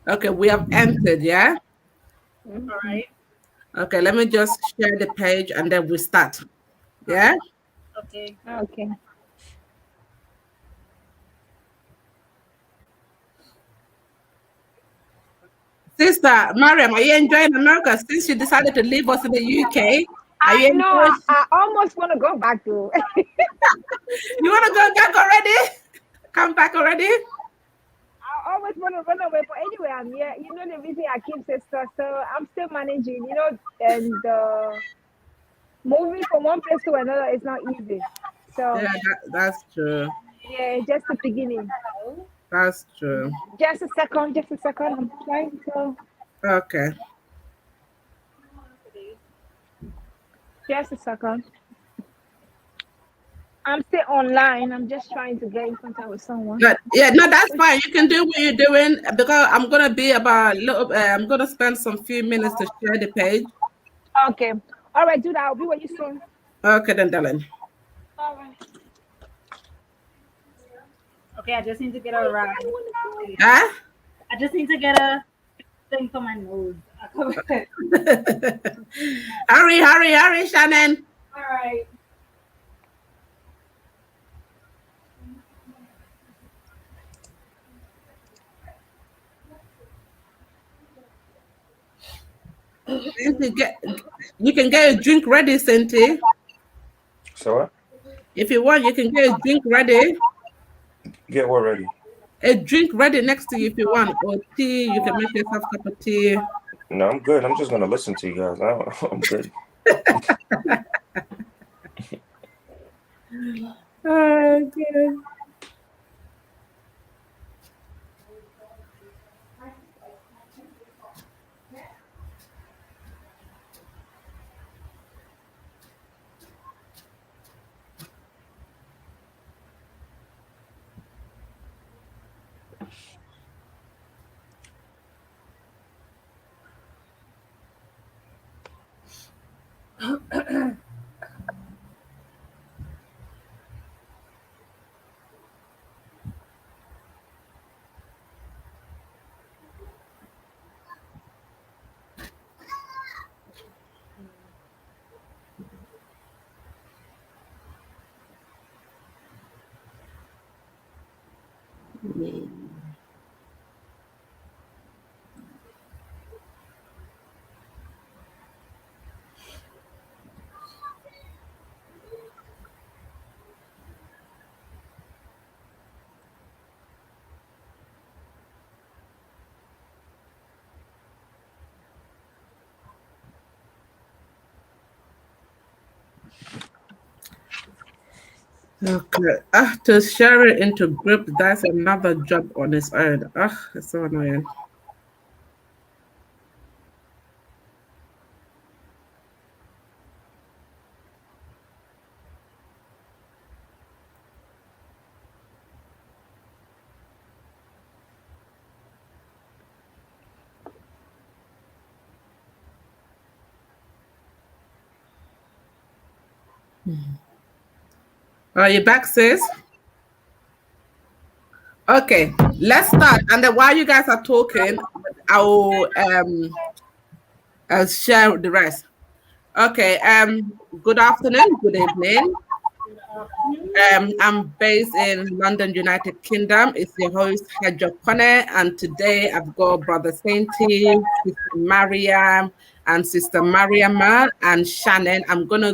Okay, we have entered, yeah? All right. Okay, let me just share the page and then we start. Yeah? Okay. Okay. Sister Mariam, are you enjoying America since you decided to leave us in the UK? Are you I know. enjoying? I almost want to go back to. You want to go back already? Come back already? I always want to run away, but anyway, I'm here. You know the reason I keep sister, so I'm still managing. And moving from one place to another is not easy. Yeah, So that's true. yeah, just the beginning. That's true. Just a second, just a second. I'm trying to. Okay. Just a second. I'm still online. I'm just trying to get in contact with someone. Yeah, no, that's fine. You can do what you're doing because I'm gonna be about a little. I'm gonna spend some few minutes to share the page. Okay. All right, dude. I'll be with you soon. Okay, then, darling. All right. Okay, I just need to get a rag. Huh? I just need to get a thing for my nose. Hurry, hurry, hurry, Shannon. All right. Cindy, you can get a drink ready, Cindy. So what? If you want, you can get a drink ready. Get what ready? A drink ready next to you if you want, or tea. You can make yourself a cup of tea. No, I'm good. I'm just gonna listen to you guys. I'm good. Oh, good. Okay. To share it into group, that's another job on its own. It's so annoying. Are you back, sis? Okay, let's start. And then while you guys are talking, I'll I'll share the rest. Okay. Good afternoon, good evening. I'm based in London, United Kingdom. It's your host, Hajo Kone, and today I've got Brother Sainty, Sister Mariam, and Sister Mariama, and Shannon. I'm gonna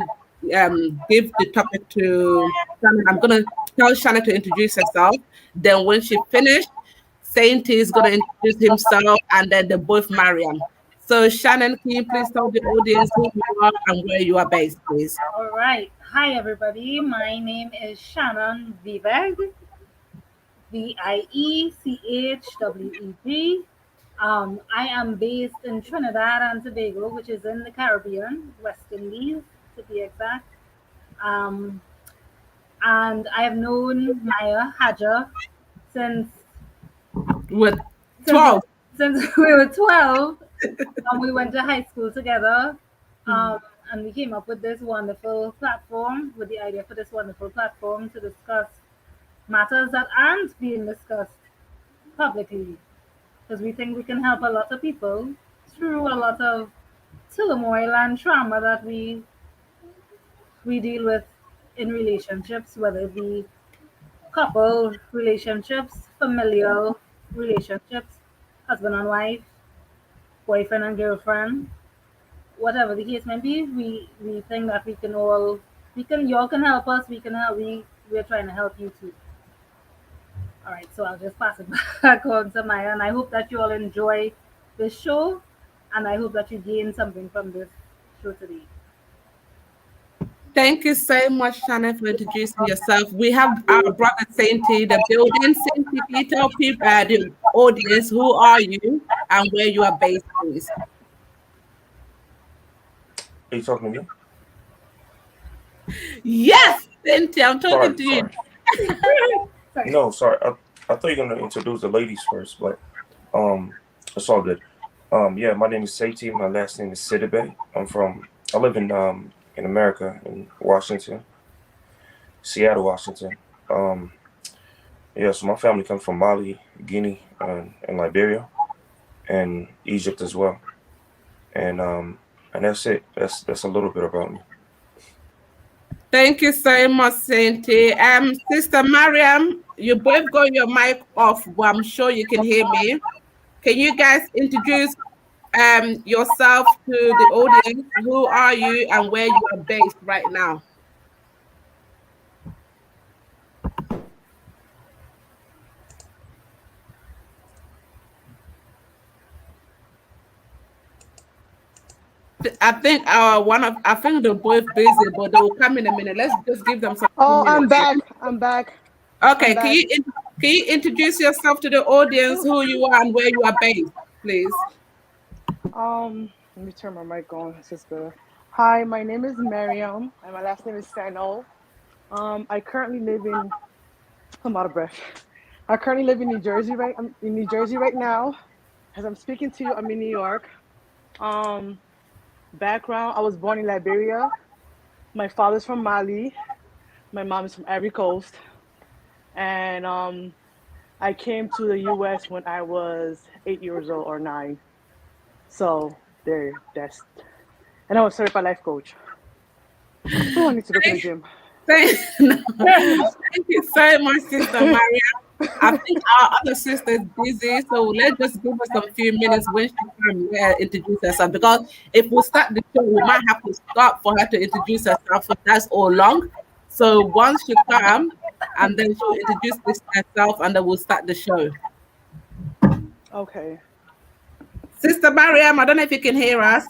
give the topic to Shannon. I'm gonna tell Shannon to introduce herself. Then when she finished, Sainty is gonna introduce himself, and then they both Mariam. So Shannon, can you please tell the audience who you are and where you are based, please? All right. Hi, everybody. My name is Shannon Viveg, Viechweg. I am based in Trinidad and Tobago, which is in the Caribbean, West Indies to be exact. Um, and I have known Maya Haja since With since 12. since we were 12, and we went to high school together. Um, and we came up with this wonderful platform, with the idea for this wonderful platform to discuss matters that aren't being discussed publicly. because we think we can help a lot of people through a lot of turmoil and trauma that we deal with in relationships, whether it be couple relationships, familial relationships, husband and wife, boyfriend and girlfriend, whatever the case may be. We think that we can y'all can help us, we can help we're trying to help you too. All right, so I'll just pass it back on to Maya, and I hope that you all enjoy this show, and I hope that you gain something from this show today. Thank you so much, Shannon, for introducing yourself. We have our brother Sainty, the building. Sainty, can you tell people, the audience, who are you and where you are based, please? Are you talking to me? Yes, Sainty, I'm talking Sorry, to you. sorry. Sorry. No, sorry. I thought you were gonna introduce the ladies first, but it's all good. Yeah, my name is Sati. My last name is Sidibe. I live in America, in Washington, Seattle, Washington. Um, yeah, so my family comes from Mali, Guinea, and Liberia, and Egypt as well. And that's it. That's a little bit about me. Thank you so much, Sainty. Sister Mariam, you both got your mic off, but I'm sure you can hear me. Can you guys introduce yourself to the audience? Who are you and where you are based right now? I think they're both busy, but they will come in a minute. Let's just give them some few Oh, I'm minutes. back. I'm back. I'm Okay, back. can you introduce yourself to the audience, who you are and where you are based, please? Let me turn my mic on. This is good. Hi, my name is Miriam, and my last name is Sano. I currently live in. I'm out of breath. I currently live in New Jersey. I'm in New Jersey right now. As I'm speaking to you, I'm in New York. Um, Background: I was born in Liberia. My father's from Mali. My mom is from Ivory Coast, and I came to the U.S. when I was 8 years old or nine. So there, that's and I was certified life coach. Oh, I need to go to the gym. Thank, no, thank you so much, Sister Maria. I think our other sister is busy, so let's just give her some few minutes when she can introduce herself. Because if we start the show, we might have to stop for her to introduce herself, so that's all long. So once she comes, and then she'll introduce herself, and then we'll start the show. Okay. Sister Mariam, I don't know if you can hear us.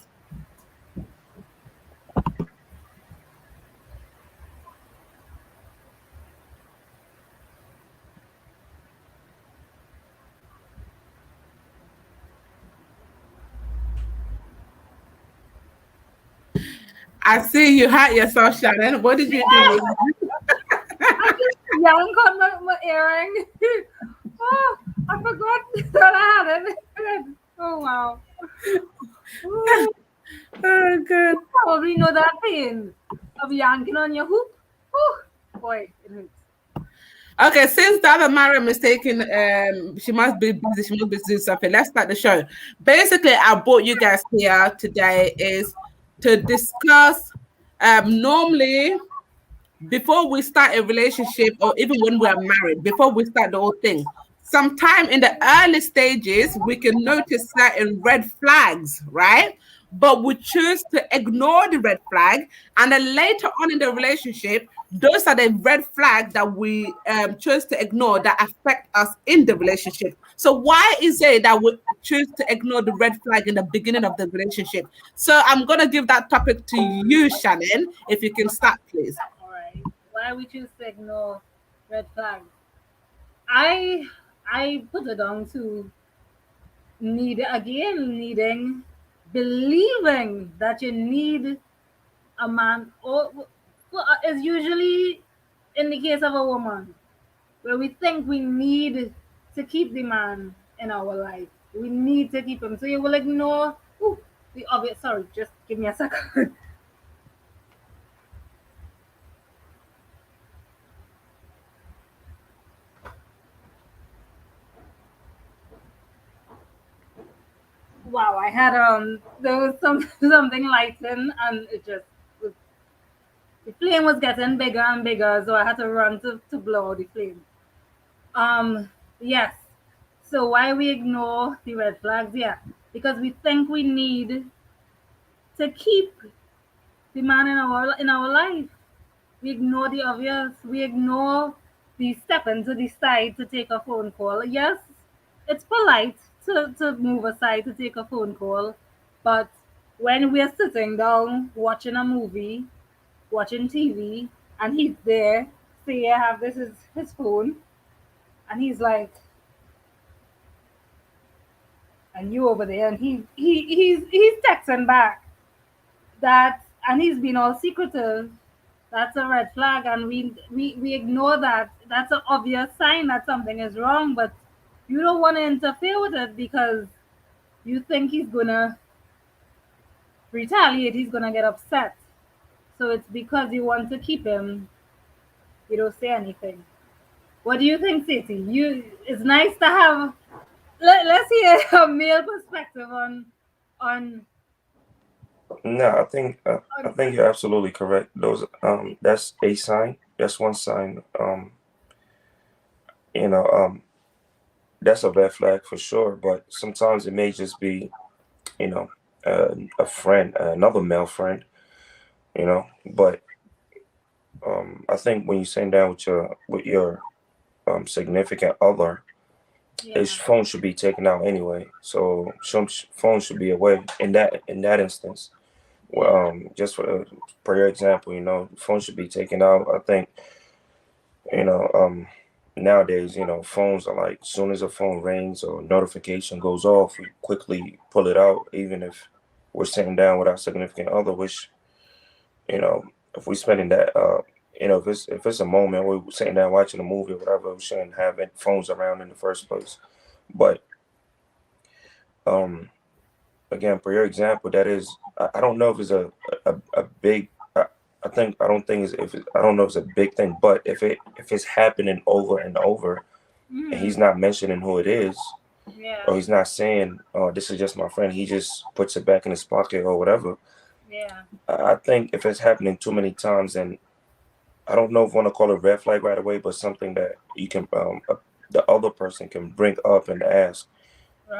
I see you hurt yourself, Shannon. What did you do? I just yank on my earring. Oh, I forgot that I had it. Oh wow. Ooh, Oh, good. you probably know that pain of yanking on your hoop. Oh boy, it hurts. Okay, since the other Mariam is taking, she must be busy. She must be doing something. Let's start the show. Basically, I brought you guys here today is to discuss. Normally, before we start a relationship, or even when we are married, before we start the whole thing, sometime in the early stages, we can notice certain red flags, right? But we choose to ignore the red flag, and then later on in the relationship, those are the red flags that we choose to ignore that affect us in the relationship. So why is it that we choose to ignore the red flag in the beginning of the relationship? So I'm gonna give that topic to you, Shannon. If you can start, please. All right. Why we choose to ignore red flags? I I put it down to needing, believing that you need a man, or well, it's usually in the case of a woman where we think we need to keep the man in our life. We need to keep him. So you will ignore the obvious. Sorry, just give me a second. wow, I had there was some something lighting, and it just was, the flame was getting bigger and bigger, so I had to run to blow out the flame. Yes. So why we ignore the red flags? Yeah, because we think we need to keep the man in our life. We ignore the obvious. We ignore the stepping to the side to take a phone call. Yes, it's polite to move aside to take a phone call, but when we're sitting down watching a movie, watching TV, and he's there, say I have this is his phone, and he's like, and you over there, and he's texting back that, and he's been all secretive. That's a red flag, and we ignore that. That's an obvious sign that something is wrong, but you don't want to interfere with it because you think he's gonna retaliate, he's gonna get upset. So it's because you want to keep him, you don't say anything. What do you think, City? You it's nice to have let's hear a male perspective on No, I on think you're absolutely correct. Those that's a sign. That's one sign. You know, that's a red flag for sure. But sometimes it may just be, you know, a friend, another male friend. You know, but I think when you're sitting down with your significant other, his yeah, phone should be taken out anyway. So some phone should be away in that instance. Well, yeah, just for your example, you know, phone should be taken out. I think, you know, nowadays, you know, phones are like, as soon as a phone rings or notification goes off, we quickly pull it out, even if we're sitting down with our significant other, which, you know, if we're spending that, you know, if it's a moment where we're sitting down watching a movie or whatever, we shouldn't have any phones around in the first place. But um, again, for your example, that is, I don't know if it's a big. I don't think it's, if it, I don't know if it's a big thing, but if it's happening over and over, and mm, he's not mentioning who it is, yeah, or he's not saying, "Oh, this is just my friend," he just puts it back in his pocket or whatever. yeah, I think if it's happening too many times, and I don't know if I want to call it red flag right away, but something that you can the other person can bring up and ask,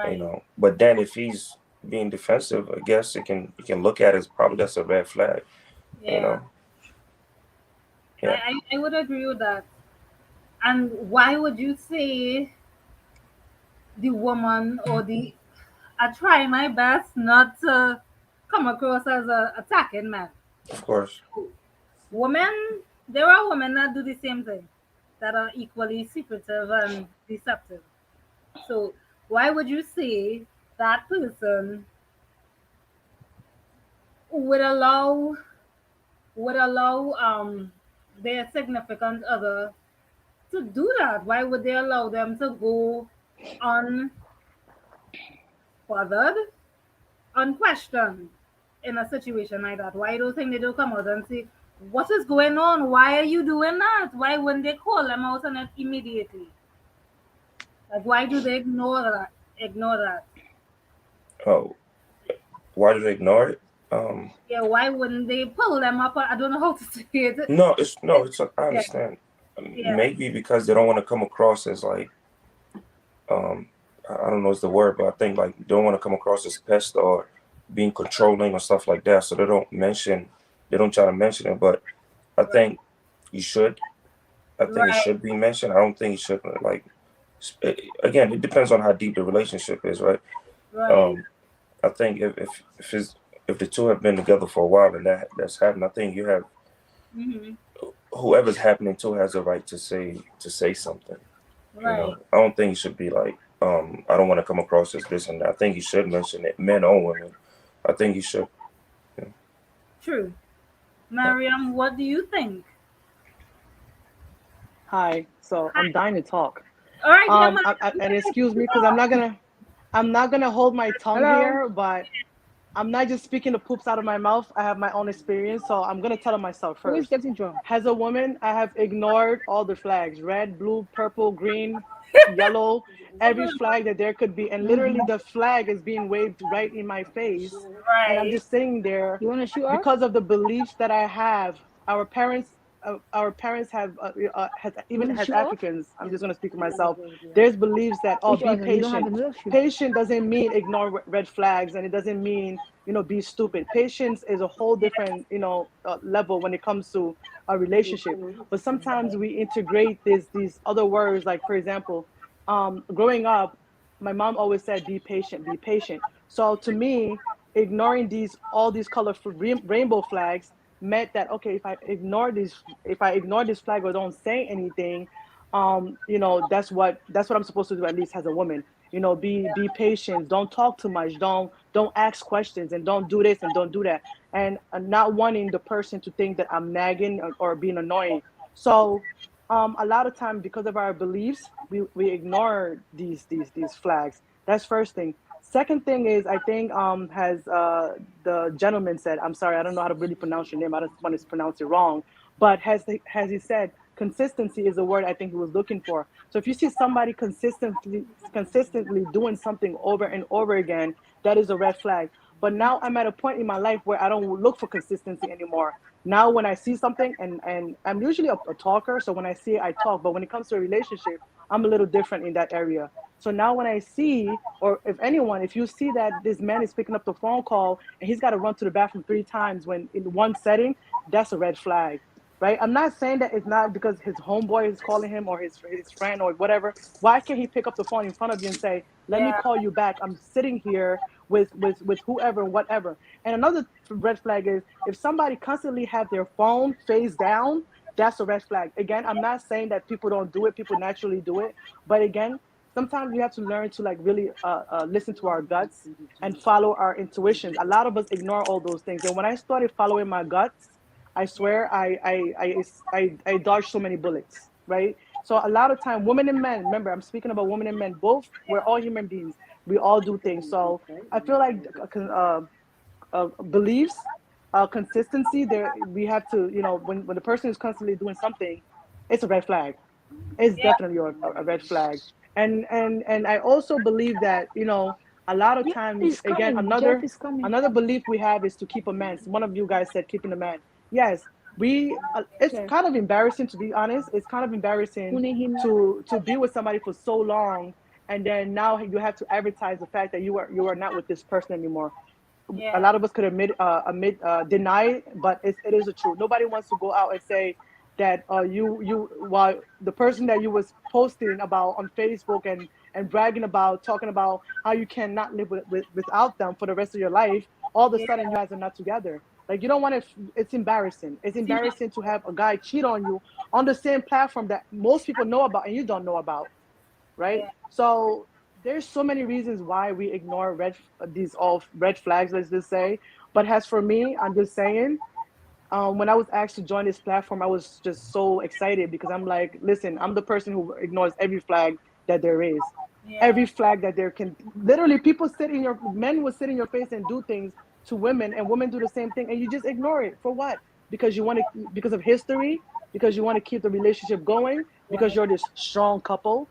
you right, know. But then if he's being defensive, I guess it can you can look at it as probably that's a red flag, you yeah. know. Yeah, I would agree with that. And why would you say the woman or the I try my best not to come across as a attacking man. of course. Women, there are women that do the same thing, that are equally secretive and deceptive. So why would you say that person would allow would allow their significant other to do that? Why would they allow them to go unbothered, unquestioned in a situation like that? Why do you think they don't come out and say, what is going on? Why are you doing that? Why wouldn't they call them out on it immediately? Like, why do they ignore that? Ignore that. Oh, why do they ignore it? Um, Yeah, why wouldn't they pull them up? I don't know how to say it. no, it's I Yeah, understand. yeah, Maybe because they don't want to come across as like um, I don't know what's the word, but I think like they don't want to come across as pest or being controlling or stuff like that. So they don't try to mention it. But I think you should. I think it right, should be mentioned. I don't think it should like. Again, it depends on how deep the relationship is, right? right. Um, I think if the two have been together for a while and that's happened, I think you have Hmm. whoever's happening to has a right to say something. You Right. know, I don't think you should be like, I don't want to come across as this and that. I think you should mention it, men or women. I think you should. You know, True. yeah. Mariam, what do you think? Hi. So I'm dying to talk. All right, yeah, Mariam, go And ahead. excuse me because I'm not gonna hold my tongue Hello. here, but I'm not just speaking the poops out of my mouth. I have my own experience, so I'm gonna tell it myself Who is first. getting drunk? As a woman, I have ignored all the flags: red, blue, purple, green. yellow, every flag that there could be, and literally the flag is being waved right in my face, and I'm Right. just sitting there You want to shoot us? because of the beliefs that I have. Our parents have has You even want to as shoot us? Africans. I'm just going to speak for myself. There's beliefs that, oh, Which be one? You don't have patient. enough shoot. Patient doesn't mean ignore red flags, and it doesn't mean be stupid. Patience is a whole different level when it comes to a relationship. But sometimes we integrate these other words, like for example, growing up, my mom always said, be patient, be patient. So to me, ignoring these all these colorful rainbow flags meant that, okay, if I ignore this flag or don't say anything, that's what I'm supposed to do, at least as a woman. Be patient, don't talk too much, don't ask questions, and don't do this and don't do that, and not wanting the person to think that I'm nagging or being annoying. So a lot of times, because of our beliefs, we ignore these flags. That's first thing. Second thing is, I think, has the gentleman said, I'm sorry, I don't know how to really pronounce your name, I don't want to pronounce it wrong, but has he said, consistency is a word I think he was looking for. So if you see somebody consistently doing something over and over again, that is a red flag. But now I'm at a point in my life where I don't look for consistency anymore. Now when I see something, and I'm usually a talker, so when I see it, I talk. But when it comes to a relationship, I'm a little different in that area. So now when I see, or if you see that this man is picking up the phone call and he's got to run to the bathroom 3 times when in one setting, that's a red flag, right? I'm not saying that it's not because his homeboy is calling him, or his friend or whatever. Why can't he pick up the phone in front of you and say, "Let me Yeah. call you back. I'm sitting here with whoever, whatever." And another red flag is if somebody constantly have their phone face down. That's a red flag. Again, I'm not saying that people don't do it. People naturally do it. But again, sometimes we have to learn to like really listen to our guts and follow our intuitions. A lot of us ignore all those things. And when I started following my guts, I swear I dodged so many bullets, right? So a lot of time, women and men, remember, I'm speaking about women and men, both, we're all human beings. We all do things. So I feel like beliefs, consistency, there we have to, when the person is constantly doing something, it's a red flag. It's Yeah. definitely a red flag. And I also believe that, a lot of Yeah, times, it's again, coming. Jeff another is coming. another belief we have is to keep a man. One of you guys said keeping a man. Yes, it's Jeff, kind of embarrassing, to be honest. It's kind of embarrassing putting him. to be with somebody for so long, and then now you have to advertise the fact that you are not with this person anymore. A Yeah. lot of us could deny it, but it is the truth. Nobody wants to go out and say that you while the person that you was posting about on Facebook and bragging about, talking about how you cannot live without them for the rest of your life, all of a Yeah. sudden you guys are not together. Like, you don't want to. It's embarrassing. It's See, embarrassing to have a guy cheat on you on the same platform that most people know about and you don't know about, right? yeah. So there's so many reasons why we ignore these all red flags, let's just say. But as for me, I'm just saying, when I was asked to join this platform, I was just so excited because I'm like, listen, I'm the person who ignores every flag that there is. Yeah. Every flag that there can, literally, people men will sit in your face and do things to women, and women do the same thing, and you just ignore it. For what? Because because of history, because you want to keep the relationship going, because Right. you're this strong couple,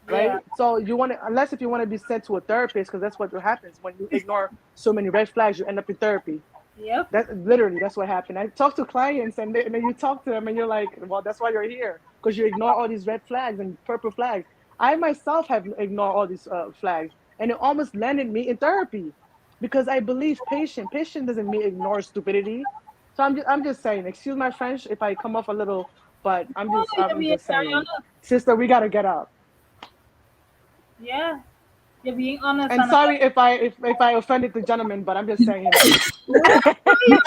Yeah. right? So you want to, unless if you want to be sent to a therapist, because that's what happens when you ignore so many red flags, you end up in therapy. Yep. That's what happened. I talk to clients, and then you talk to them and you're like, well, that's why you're here, because you ignore all these red flags and purple flags. I myself have ignored all these flags, and it almost landed me in therapy because I believe patient doesn't mean ignore stupidity. So I'm just saying, excuse my French if I come off a little, but i'm Oh, just you're i'm being just very saying, honest. sister, we got to get up. Yeah. You're being honest, And and sorry if I offended the gentleman, but I'm just saying. no, you're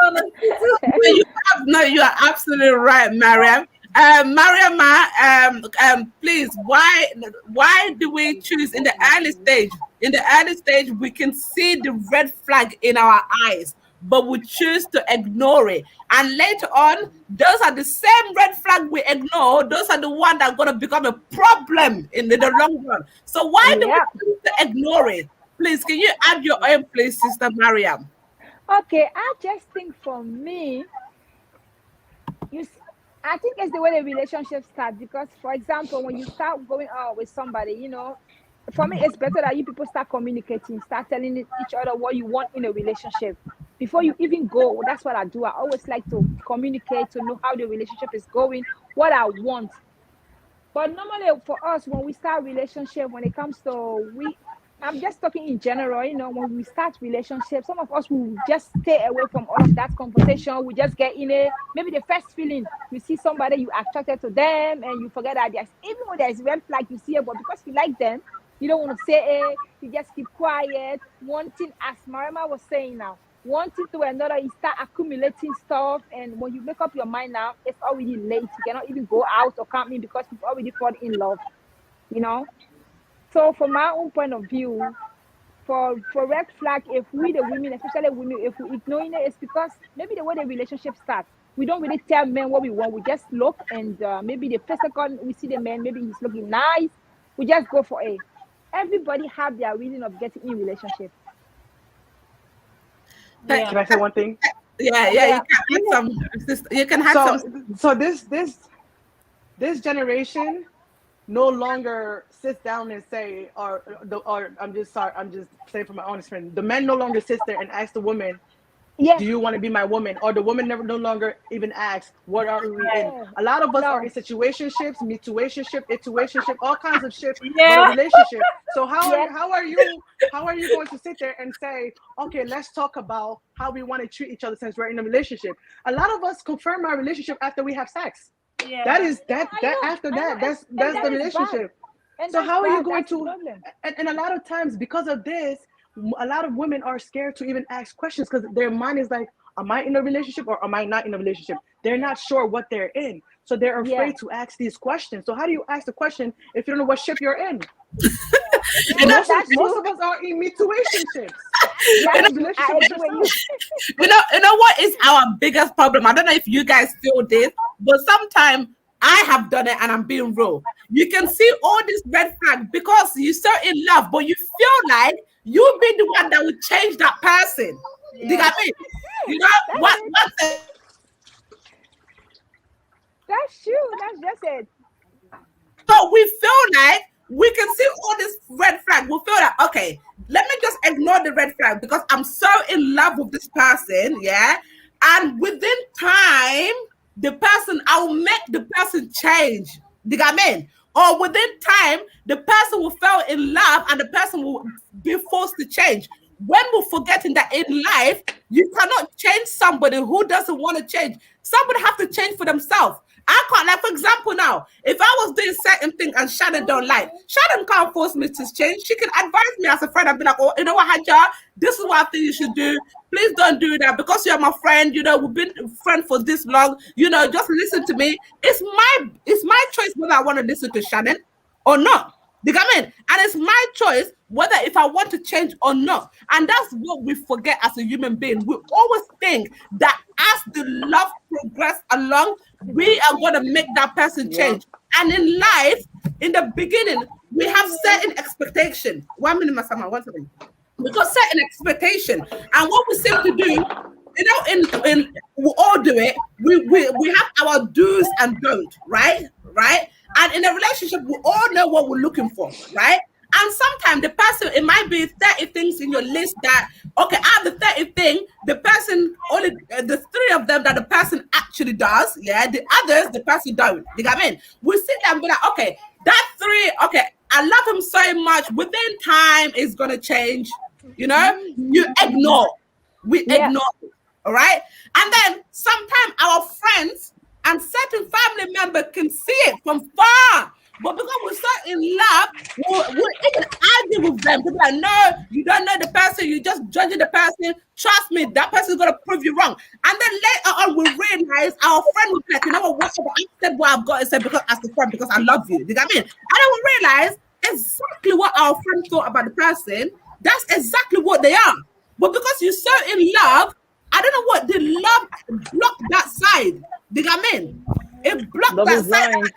honest. No, no, you are absolutely right, Mariam. Mariama, please, why do we choose in the early stage? In the early stage, we can see the red flag in our eyes, but we choose to ignore it. And later on, those are the same red flag we ignore. Those are the ones that are going to become a problem in the long run. So why do we Yeah. choose to ignore it? Please, can you add your own, please, Sister Mariam? Okay, I just think for me, you see, I think it's the way the relationship starts because, for example, when you start going out with somebody, for me, it's better that you people start communicating, start telling each other what you want in a relationship before you even go. That's what I do. I always like to communicate to know how the relationship is going, what I want. But normally for us, when we start relationship, when it comes to I'm just talking in general, when we start relationship, some of us will just stay away from all of that conversation. We just get in it. Maybe the first feeling, you see somebody, you attracted to them, and you forget that even when there's red flag, you see it, but because you like them, you don't want to say it. You just keep quiet. One thing, as Marima was saying now, one thing to another, you start accumulating stuff, and when you make up your mind now, it's already late. You cannot even go out or come in because you've already fallen in love, you know. So from my own point of view, for red flag, if we the women, especially women, if we ignoring it, it's because maybe the way the relationship starts, we don't really tell men what we want. We just look, and maybe the first second we see the man, maybe he's looking nice, we just go for it. Everybody have their reason of getting in relationship. But- Can I say one thing? Yeah, Yeah. you can have some. So this generation no longer sits down and say, or I'm just saying from my own experience, the man no longer sits there and asks the woman, Yeah. do you want to be my woman? Or the woman no longer even asks, what are we in? A lot of us No. are in situationships, situationship, all kinds of shit, Yeah. but a relationship. So how Yeah. are you going to sit there and say, okay, let's talk about how we want to treat each other since we're in a relationship? A lot of us confirm our relationship after we have sex. Yeah. That is that I know, after I that, know, that's and the that is relationship. bad. And So that's how are you bad. going That's the to problem. and a lot of times because of this, a lot of women are scared to even ask questions because their mind is like, am I in a relationship or am I not in a relationship? They're not sure what they're in, so they're Yeah. afraid to ask these questions. So how do you ask the question if you don't know what ship you're in? That's Most true. of us are in situationships. That's In true. relationship I with agree with you. yourself. You know what is our biggest problem? I don't know if you guys feel this, but sometimes I have done it and I'm being real. You can see all this red flag because you're so in love, but you feel like you'll be the one that will change that person. Do you Yeah. get me? You know That's what? it. What's That's true. That's just it. So we feel like we can see all this red flag. We feel like, okay, let me just ignore the red flag because I'm so in love with this person, yeah. And within time, I will make the person change. Do you get me? Or within time, the person will fall in love and the person will be forced to change. When we're forgetting that in life, you cannot change somebody who doesn't want to change. Somebody have to change for themselves. I can't, like, for example, now, if I was doing certain thing and Shannon don't like, Shannon can't force me to change. She can advise me as a friend and be like, oh, you know what, Hadja, this is what I think you should do. Please don't do that because you're my friend. You know, we've been friends for this long. You know, just listen to me. It's my choice whether I want to listen to Shannon or not. You get me? And it's my choice whether if I want to change or not. And that's what we forget as a human being. We always think that as the love progress along, we are going to make that person Yeah. change. And in life, in the beginning, we have certain expectation. 1 minute, Masama, 1 second. We got certain expectation. And what we seem to do, you know, in we all do it. We have our do's and don't, right? Right? And in a relationship, we all know what we're looking for, right? And sometimes the person, it might be 30 things in your list that, okay, out of the 30 thing, the person, only the 3 of them that the person actually does, yeah, the others, the person don't. You get what I mean? We sit there and be like, okay, that 3, okay, I love him so much, within time, it's going to change. You know, you ignore. We Yeah. ignore it, all right? And then sometimes our friends and certain family members can see it from far. But because we're so in love, we'll even argue with them. People are like, no, you don't know the person, you're just judging the person. Trust me, that person is going to prove you wrong. And then later on, we realize our friend will be like, you know what, whatever, I said what I've got to say because as a friend, because I love you. You get me? And then we realize exactly what our friend thought about the person. That's exactly what they are. But because you're so in love, I don't know what the love blocked that side. Do you get me? It blocked Love that is side. blind.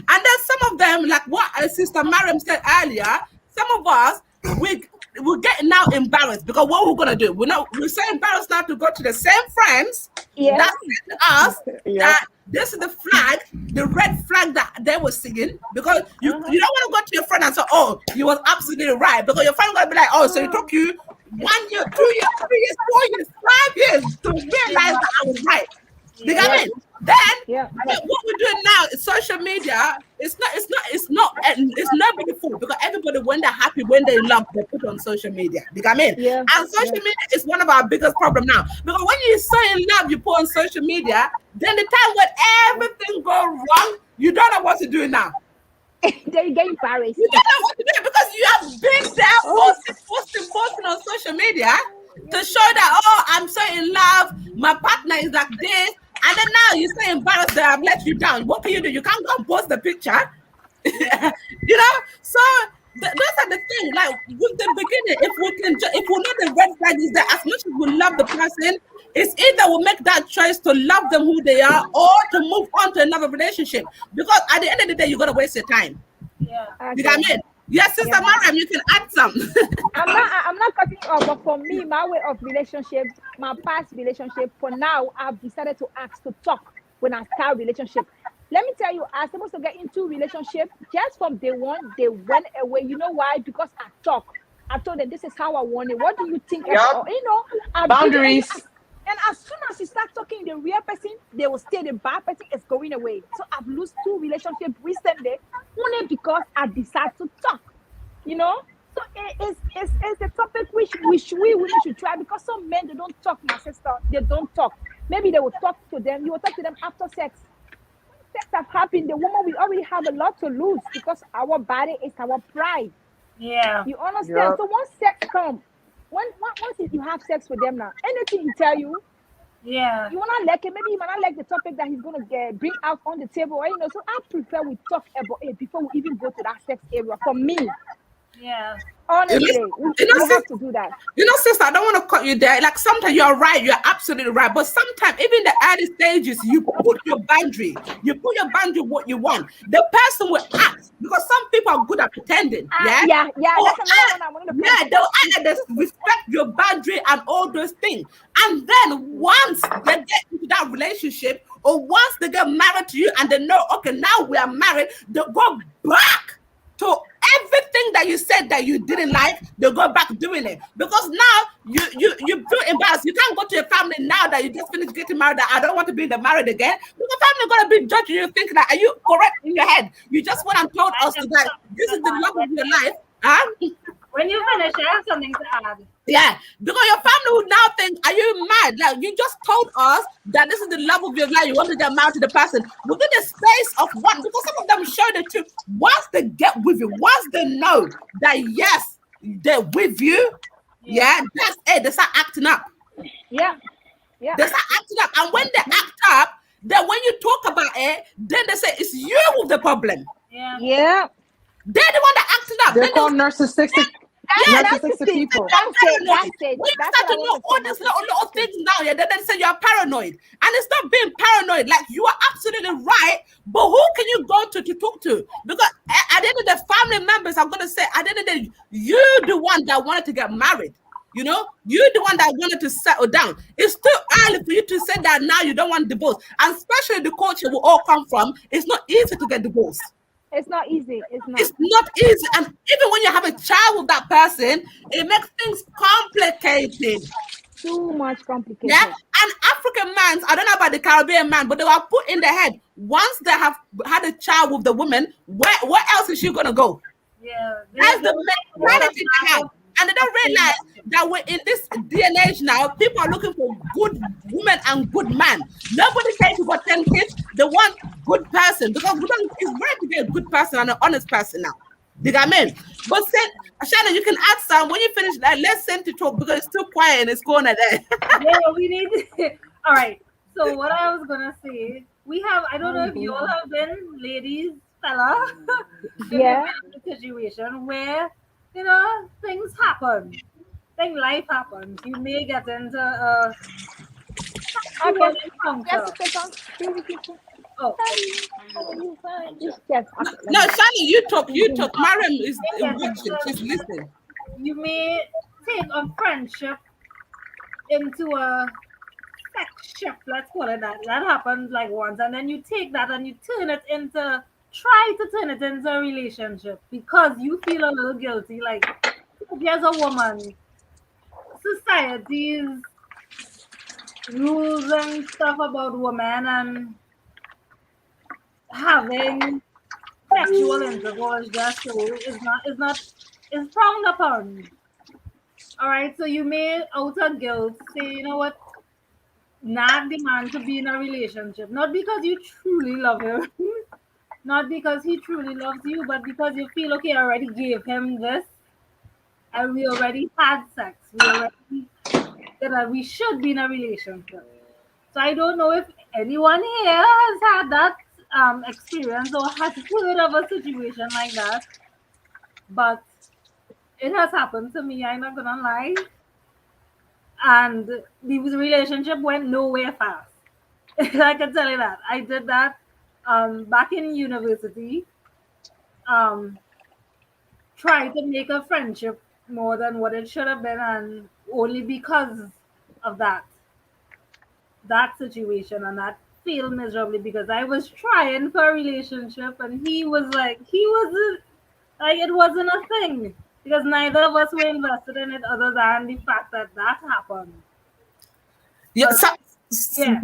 And then some of them, like what Sister Mariam said earlier, some of us, we we're getting now embarrassed because what we're gonna do? We're so embarrassed now to go to the same friends Yeah. that said to us Yeah. that this is the flag, the red flag that they were singing, because you don't want to go to your friend and say, oh, you was absolutely right, because your friend gonna be like, oh, so it took you 1 year, 2 years, 3 years, 4 years, 5 years to realize that I was right. You get Yeah. me? Then Yeah. what we're doing now is social media. It's nobody fault, because everybody, when they're happy, when they love, they put on social media. You get me? Yeah. And social media is one of our biggest problem now, because when you're so in love, you put on social media. Then the time when everything goes wrong, you don't know what to do now. Then you get embarrassed. You don't know what to do because you have been there posting on social media to show that, oh, I'm so in love, my partner is like this, and then now you're so embarrassed that I've let you down. What can you do? You can't go and post the picture. You know, so those are the things. Like with the beginning, if we know the red flag is that as much as we love the person, it's either we make that choice to love them who they are or to move on to another relationship. Because at the end of the day, you're gonna waste your time. Yeah. You got me? Yes, Sister Mariam, you can add some. I'm not cutting you off, but for me, my way of relationship, my past relationship, for now, I've decided to ask to talk when I start relationship. Let me tell you, I was supposed to get into relationship just from day one. They went away. You know why? Because I talk. I told them this is how I want it. What do you think? Yup. You know, Boundaries. And as soon as you start talking the real person, they will stay. The bad person is going away. So I've lost 2 relationships recently only because I decide to talk. You know, so it's a topic which we women should try, because some men, they don't talk. My sister, they don't talk. Maybe they will talk to them. You will talk to them after sex. When sex have happened, the woman will already have a lot to lose, because our body is our pride. Yeah. You understand? Yep. So once sex come, once you have sex with them now, anything he tell you, Yeah. you will not like it. Maybe you might not like the topic that he's gonna bring out on the table, or, you know. So I prefer we talk about it before we even go to that sex area. For me, Yeah. honestly, we have to do that. You know, sister, I don't want to cut you there. Like sometimes you're right, you're absolutely right. But sometimes, even the early stages, you put your boundary. You put your boundary what you want. The person will act, because some people are good at pretending. Yeah. Yeah. They'll That's another one act- I wanted to Yeah, they'll act like they respect your boundary and all those things. And then once they get into that relationship, or once they get married to you and they know, okay, now we are married, they go back to everything that you said that you didn't like. They go back doing it, because now you feel embarrassed. You can't go to your family now that you just finished getting married, that I don't want to be in the married again, because family gonna be judging you, thinking that, are you correct in your head? You just went and told us that this is the love of your life. When you finish, I have something to add. Yeah, because your family would now think, are you mad? Like, you just told us that this is the love of your life. You want to get married to the person within the space of one. Because some of them show the truth. Once they get with you, once they know that yes, they're with you, yeah, that's it. They start acting up. Yeah. They start acting up, and when they act up, then when you talk about it, then they say it's you with the problem. Yeah. They're the one that acting up. They're Then called narcissistic. That's Narcissistic the thing. people. That's paranoid. it. When you That's start what I to know want all to these say. little things now, yeah, then they say you're paranoid. And it's not being paranoid. Like, you are absolutely right, but who can you go to talk to? Because at the end of the family members, I'm going to say, at the end of the day, you're the one that wanted to get married. You know, you're the one that wanted to settle down. It's too early for you to say that now you don't want divorce. And especially the culture we all come from, it's not easy to get divorced. It's not easy. It's not. It's not easy. And even when you have a child with that person, it makes things complicated. Too much complicated. Yeah. And African men, I don't know about the Caribbean man, but they were put in their head, once they have had a child with the woman, where else is she gonna go? Yeah. That's the mentality they have. And they don't realize that we're in this day and age now, people are looking for good women and good man. Nobody cares to got 10 kids. They want good person, because it's rare to get a good person and an honest person now. You got me? But Shannon, you can add some when you finish. Let's send to talk, because it's too quiet and it's going there. Yeah, we need. All right. So what I was gonna say, we have. I don't know if you all have been, ladies, fella, Yeah. in a situation where, you know, things happen. Life happens. You may get into a Okay. encounter. Oh, Yes. No, Shannon, you talk. Mariam is watching. She's listening. you may take a friendship into a sex let's call it that. That happens like once, and then you take that and you try to turn it into a relationship because you feel a little guilty. Like, there's a woman, society's rules and stuff about women and having sexual intercourse just so is frowned upon. All right, so you may out of guilt say, you know what, nag the man to be in a relationship, not because you truly love him, not because he truly loves you, but because you feel okay, I already gave him this, and we already had sex. We already that we should be in a relationship. So I don't know if anyone here has had that experience or has heard of a situation like that, but it has happened to me. I'm not gonna lie, and the relationship went nowhere fast. I can tell you that. I did that back in university. Um, Try to make a friendship more than what it should have been, and only because of that situation, and that failed miserably because I was trying for a relationship and he wasn't, like, it wasn't a thing because neither of us were invested in it other than the fact that that happened. Yeah, But yeah,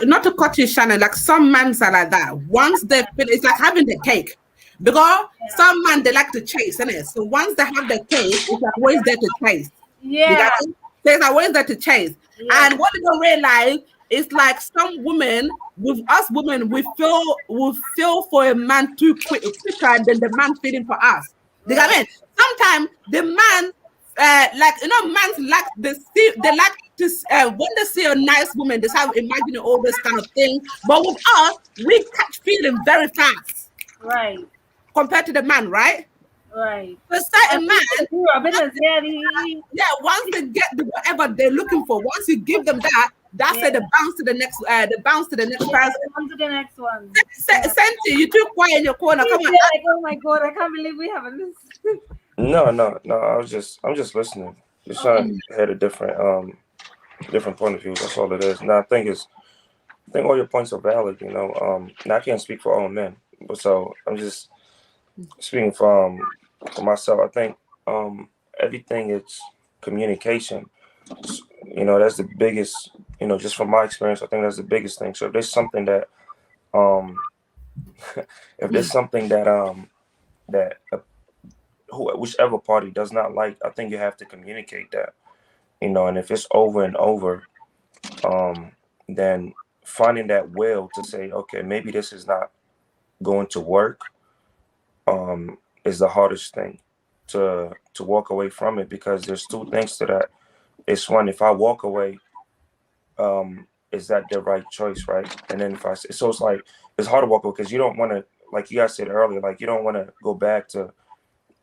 not to cut you, Shannon. Like some men are like that. Once they finish, it's like having the cake. Because yeah, some men they like to chase, innit? So once they have the cake, it's like always there to chase. You yeah, got it? There's always there to chase. yeah, And what they don't realize is like some women, with us women, we feel for a man quicker than the man feeling for us. You got right, it? Sometimes the man, like mans like they like to when they see a nice woman, they start imagining all this kind of thing. But with us, we catch feeling very fast right, compared to the man, right? right. For And certain man, he grew up in his head. yeah, once they get whatever they're looking for, once you give them that, that's Yeah, it. The bounce to the next person. on to the next one. Yeah. Senti, you too quiet in your corner. Come He's on. there like, oh my god, I can't believe we haven't this. No. I'm just listening. Just Okay. trying to hear a different point of view. That's all it is. Now I think all your points are valid. Now I can't speak for all men, but so I'm just speaking for myself. I think everything is communication. That's the biggest. Just from my experience, I think that's the biggest thing. So if there's something that um if there's something that whichever party does not like, I think you have to communicate that. And if it's over and over, then finding that will to say, okay, maybe this is not going to work, is the hardest thing to walk away from it, because there's two things to that. It's one, if I walk away, is that the right choice, right? And then so it's like it's hard to walk away because you don't want to, like you guys said earlier, like you don't want to go back to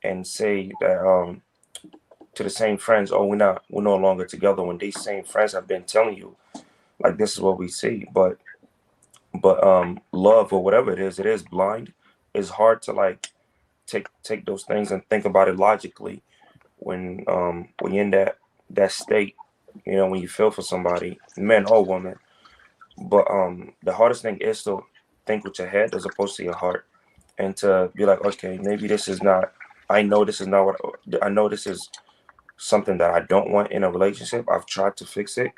and say that to the same friends, oh, we're no longer together, when these same friends have been telling you like this is what we see. But love, or whatever it is blind. It's hard to like take those things and think about it logically when you're in that state, when you feel for somebody, man or woman. But the hardest thing is to think with your head as opposed to your heart, and to be like, okay, maybe this is not, I know this is not what I know, this is something that I don't want in a relationship. I've tried to fix it,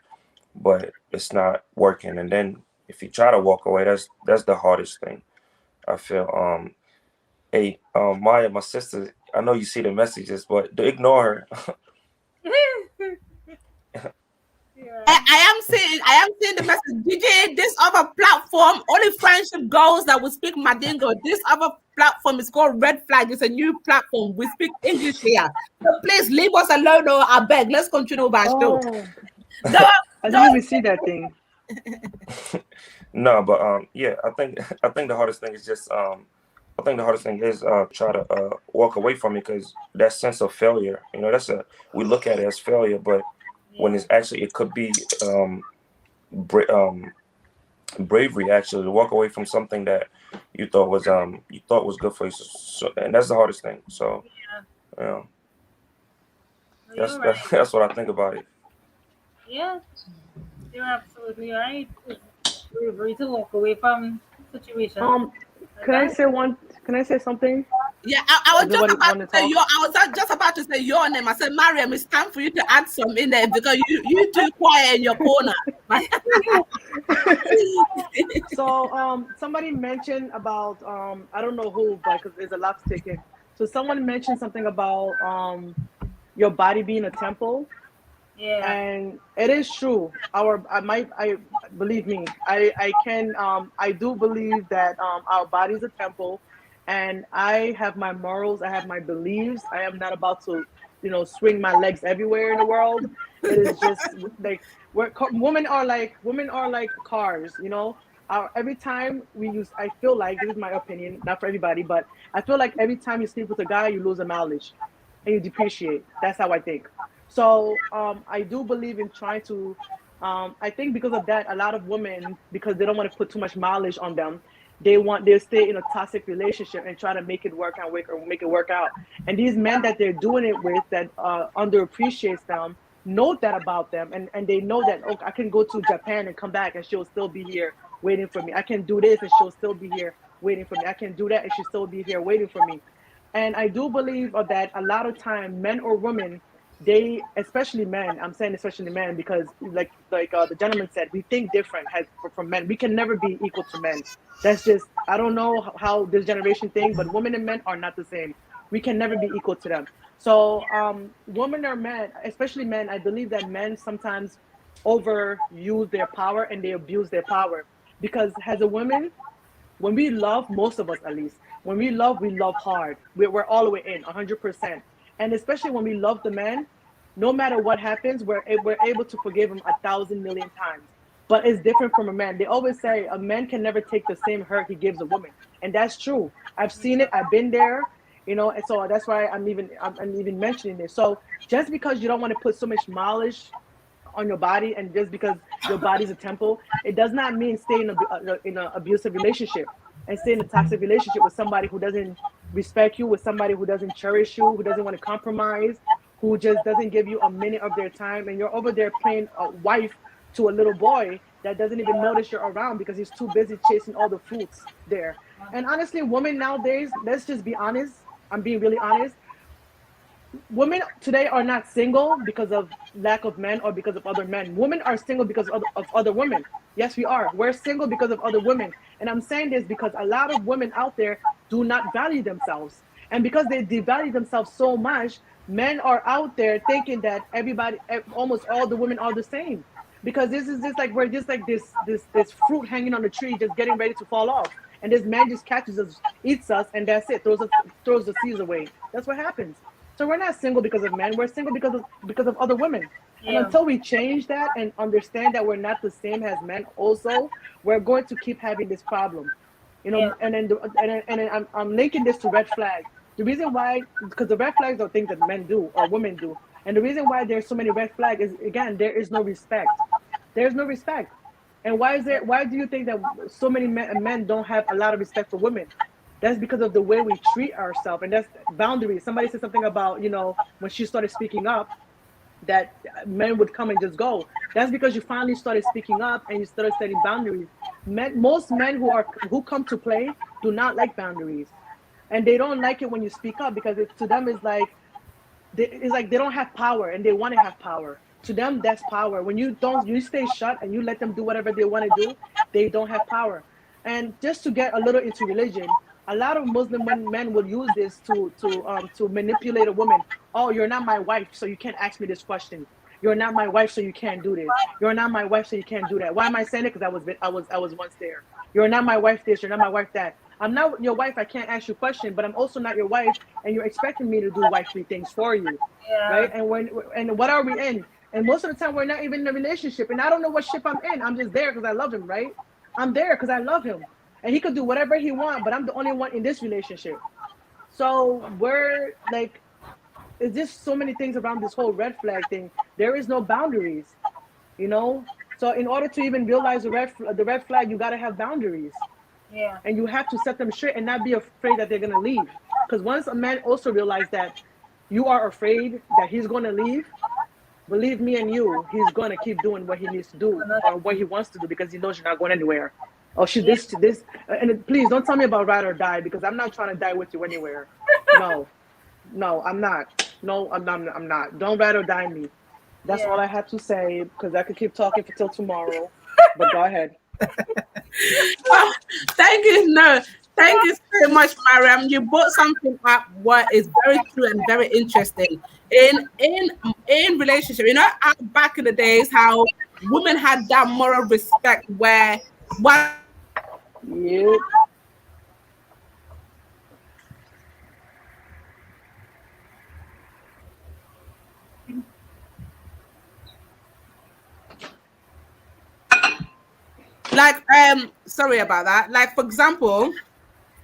but it's not working. And then if you try to walk away, that's the hardest thing, I feel. Hey, Maya, my sister, I know you see the messages, but ignore her. Yeah. I am seeing the message. DJ, this other platform, only friendship goals that will speak Madingo. This other platform is called Red Flag. It's a new platform. We speak English here. So please leave us alone, or I beg. Let's continue with our show. Oh, No, I didn't even see that thing. No, but yeah, I think the hardest thing is just I think the hardest thing is try to walk away from it, because that sense of failure, we look at it as failure, but when it's actually, it could be bravery, actually, to walk away from something that you thought was good for you. So, and that's the hardest thing. So, Yeah. yeah. You're right. That's what I think about it. Yeah, you're absolutely right. It's bravery to walk away from situations Um, like can I that. say one? Can I say something? Yeah, I was just Nobody about want to to say talk. your. I was just about to say your name. I said, Mariam, it's time for you to add some in there because you too quiet in your corner. So somebody mentioned about I don't know who, but because there's a lot to take in. So someone mentioned something about your body being a temple, Yeah. and it is true. I believe me, I can I do believe that our body is a temple, and I have my morals, I have my beliefs. I am not about to, swing my legs everywhere in the world. It is just like women are like cars, every time we use, I feel like, this is my opinion, not for everybody, but I feel like every time you sleep with a guy, you lose a mileage and you depreciate. That's how I think. So I do believe in trying to. I think because of that, a lot of women, because they don't want to put too much mileage on them, they stay in a toxic relationship and try to make it work and make it work out. And these men that they're doing it with, that underappreciates them, know that about them, and they know that, okay, I can go to Japan and come back and she'll still be here waiting for me. I can do this and she'll still be here waiting for me. I can do that and she'll still be here waiting for me. And I do believe that a lot of time, men or women, they, especially men, I'm saying especially men, because the gentleman said, we think different from men. We can never be equal to men. That's just, I don't know how this generation think, but women and men are not the same. We can never be equal to them. So women or men, especially men, I believe that men sometimes overuse their power and they abuse their power. Because as a woman, when we love, most of us at least, when we love hard. We're all the way in 100%. And especially when we love the man, no matter what happens, we're able to forgive him 1,000 million times. But it's different from a man. They always say a man can never take the same hurt he gives a woman, and that's true. I've seen it, I've been there, and so that's why I'm even mentioning this. So just because you don't want to put so much mileage on your body, and just because your body's a temple, it does not mean stay in an abusive relationship and stay in a toxic relationship with somebody who doesn't respect you, with somebody who doesn't cherish you, who doesn't want to compromise, who just doesn't give you a minute of their time, and you're over there playing a wife to a little boy that doesn't even notice you're around because he's too busy chasing all the fruits there. And honestly, women nowadays, let's just be honest, I'm being really honest, women today are not single because of lack of men or because of other men. Women are single because of other women. Yes, we are. We're single because of other women. And I'm saying this because a lot of women out there do not value themselves. And because they devalue themselves so much, men are out there thinking that almost all the women are the same. Because this is just like, we're just like this fruit hanging on the tree, just getting ready to fall off. And this man just catches us, eats us, and that's it. Throws the seeds away. That's what happens. So we're not single because of men. We're single because of other women. And Yeah. until we change that and understand that we're not the same as men, also, we're going to keep having this problem. Yeah. And then I'm linking this to red flag. The reason why, because the red flags are things that men do or women do, and the reason why there's so many red flags is, again, there is no respect. There's no respect. And why is there? Why do you think that so many men don't have a lot of respect for women? That's because of the way we treat ourselves, and that's boundaries. Somebody said something about, when she started speaking up, that men would come and just go. That's because you finally started speaking up and you started setting boundaries. Most men who come to play do not like boundaries, and they don't like it when you speak up because to them it's like they don't have power and they want to have power. To them, that's power. When you stay shut and you let them do whatever they want to do, they don't have power. And just to get a little into religion, a lot of Muslim men will use this to manipulate a woman. Oh, you're not my wife, so you can't ask me this question. You're not my wife, so you can't do this. You're not my wife, so you can't do that. Why am I saying it? Because I was once there. You're not my wife this. You're not my wife that. I'm not your wife. I can't ask you a question, but I'm also not your wife, and you're expecting me to do wifely things for you, Yeah. right? And what are we in? And most of the time, we're not even in a relationship. And I don't know what ship I'm in. I'm just there because I love him, right? I'm there because I love him, and he could do whatever he wants, but I'm the only one in this relationship. So we're like, it's just so many things around this whole red flag thing. There is no boundaries, you know. So in order to even realize the red flag, you got to have boundaries, Yeah. and you have to set them straight and not be afraid that they're gonna leave. Because once a man also realized that you are afraid that he's going to leave, believe me and you, he's going to keep doing what he needs to do or what he wants to do because he knows you're not going anywhere. Oh, she Yeah. this to this, and please don't tell me about ride or die because I'm not trying to die with you anywhere. No, no, I'm not. No, I'm not. I'm not. Don't ride or die me. That's Yeah. all I had to say because I could keep talking for till tomorrow. But go ahead. Oh, thank you. No, thank you so much, Mariam. You brought something up what is very true and very interesting. In relationship, back in the days, how women had that moral respect where one Yep. like sorry about that. Like for example,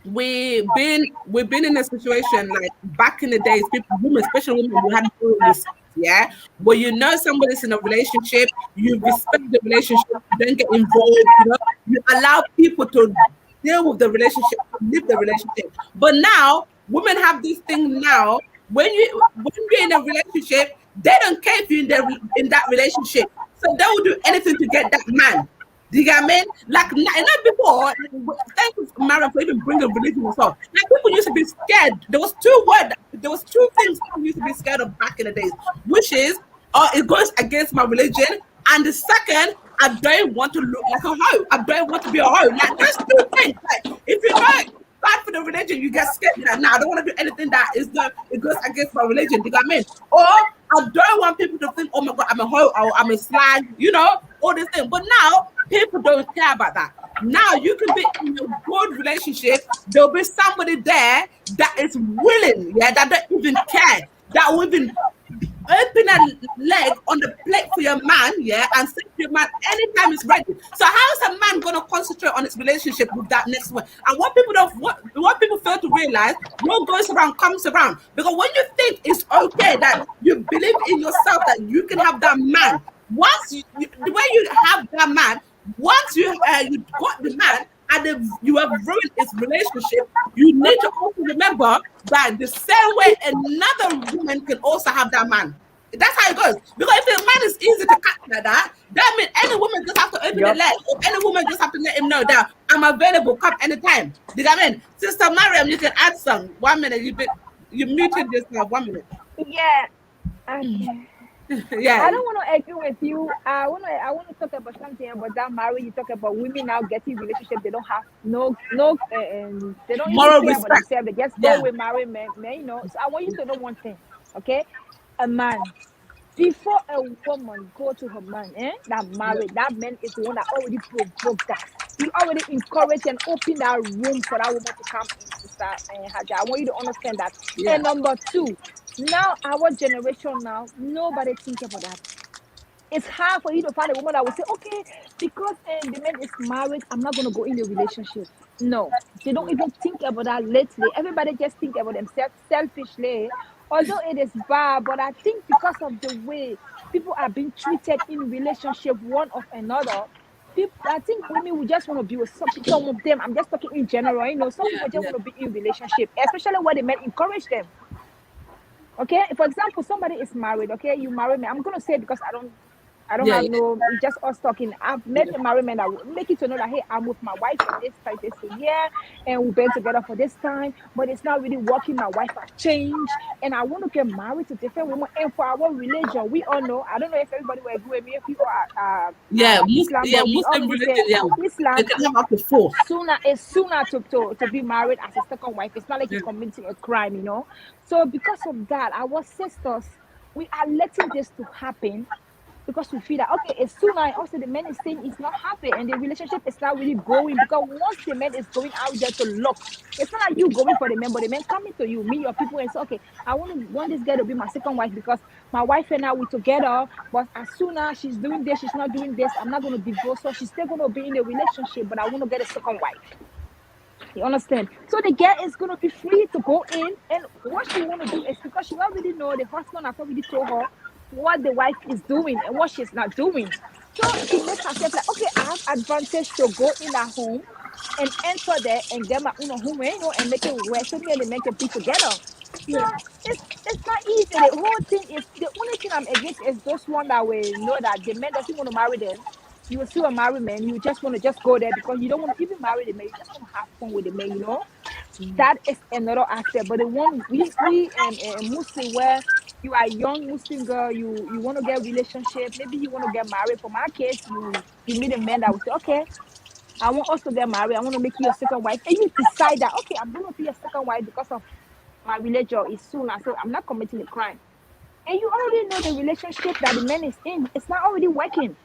we've been in a situation like back in the days, people, women, especially women, who had no respect, yeah. Where somebody's in a relationship, you respect the relationship, you don't get involved, you allow people to deal with the relationship, to live the relationship. But now women have this thing now. When you're in a relationship, they don't care if you're in that relationship. So they will do anything to get that man. Do you get me? Like not before. Thank you, Mara, for even bringing religion as well. Like people used to be scared. There was two things people used to be scared of back in the days, which is, it goes against my religion, and the second, I don't want to look like a hoe. I don't want to be a hoe. Like there's two things. Like if you know bad for the religion, you get scared. You're like, nah, I don't want to do anything that it goes against my religion. Do you get me? Or I don't want people to think, oh my god, I'm a hoe, or I'm a slag, all this thing. But now people don't care about that. Now you can be in a good relationship. There'll be somebody there that is willing, yeah, that don't even care, that will even open a leg on the plate for your man, yeah, and say to your man anytime it's ready. So how is a man gonna concentrate on his relationship with that next one? And what people fail to realize, what goes around comes around. Because when you think it's okay that you believe in yourself that you can have that man, once the way you have that man, once you got the man and you have ruined his relationship, you need to also remember that the same way another woman can also have that man. That's how it goes. Because if the man is easy to catch like that means any woman just have to open the Yep. leg, or any woman just have to let him know that I'm available, come anytime. Do you know what I mean? Sister Mariam, you can add some. 1 minute, you muted yourself. 1 minute. Yeah. Okay. Yeah. I don't want to agree with you. I want to talk about something about that marriage. You talk about women now getting relationship. They don't have they don't even Moral care about respect. themselves. They just Yeah. go with married men. So I want you to know one thing, okay? A man, before a woman go to her man, that married, that man is the one that already provoked that. He already encouraged and opened that room for that woman to come in, Sister Haja. I want you to understand that. Yeah. And number two, now our generation now, nobody think about that. It's hard for you to find a woman that will say, okay, because the man is married, I'm not going to go in a relationship. No, they don't even think about that lately. Everybody just think about themselves selfishly. Although it is bad, but I think because of the way people are being treated in relationship one of another, people, I think women will just want to be with some of them. I'm just talking in general. Some people just Yeah. want to be in relationship, especially when the men encourage them. Okay, for example, somebody is married. Okay, you marry me. I'm gonna say because I don't Yeah. have Yeah. no. It's just us talking. I've met a married man that will make it to know that hey, I'm with my wife for this time, this year, and we've been together for this time, but it's not really working. My wife has changed, and I want to get married to different women. And for our religion, we all know. I don't know if everybody will agree with me. If you are Islam, but we Muslim already say religion, yeah. They Islam can have up to four. sooner to be married as a second wife. It's not like Yeah. you're committing a crime. So because of that, our sisters, we are letting this to happen because we feel that okay, it's sooner. Also, the man is saying it's not happy, and the relationship is not really going because once the man is going out there to look, it's not like you going for the man, but the man coming to you, meet your people, and say, okay, I want this girl to be my second wife because my wife and I we together, but as soon as she's doing this, she's not doing this, I'm not going to divorce her. She's still going to be in a relationship, but I want to get a second wife. You understand? So the girl is gonna be free to go in, and what she wanna do is because she already know the husband has already told her what the wife is doing and what she's not doing. So she makes herself like, okay, I have advantage to go in at home and enter there and get my own home, and make it work so me and the man can be together. So it's not easy. The whole thing is the only thing I'm against is those one that will know that the man doesn't want to marry them. You will see a married man, you just want to just go there because you don't want to even marry the man. You just want to have fun with the man, you know. That is another aspect. But the one we Muslim where you are young Muslim girl, you want to get relationship, maybe you want to get married. For my case, you meet a man that will say, okay, I want us to get married. I want to make you your second wife, and you decide that okay, I'm going to be your second wife because of my religion is sunnah, so I'm not committing a crime. And you already know the relationship that the man is in. It's not already working.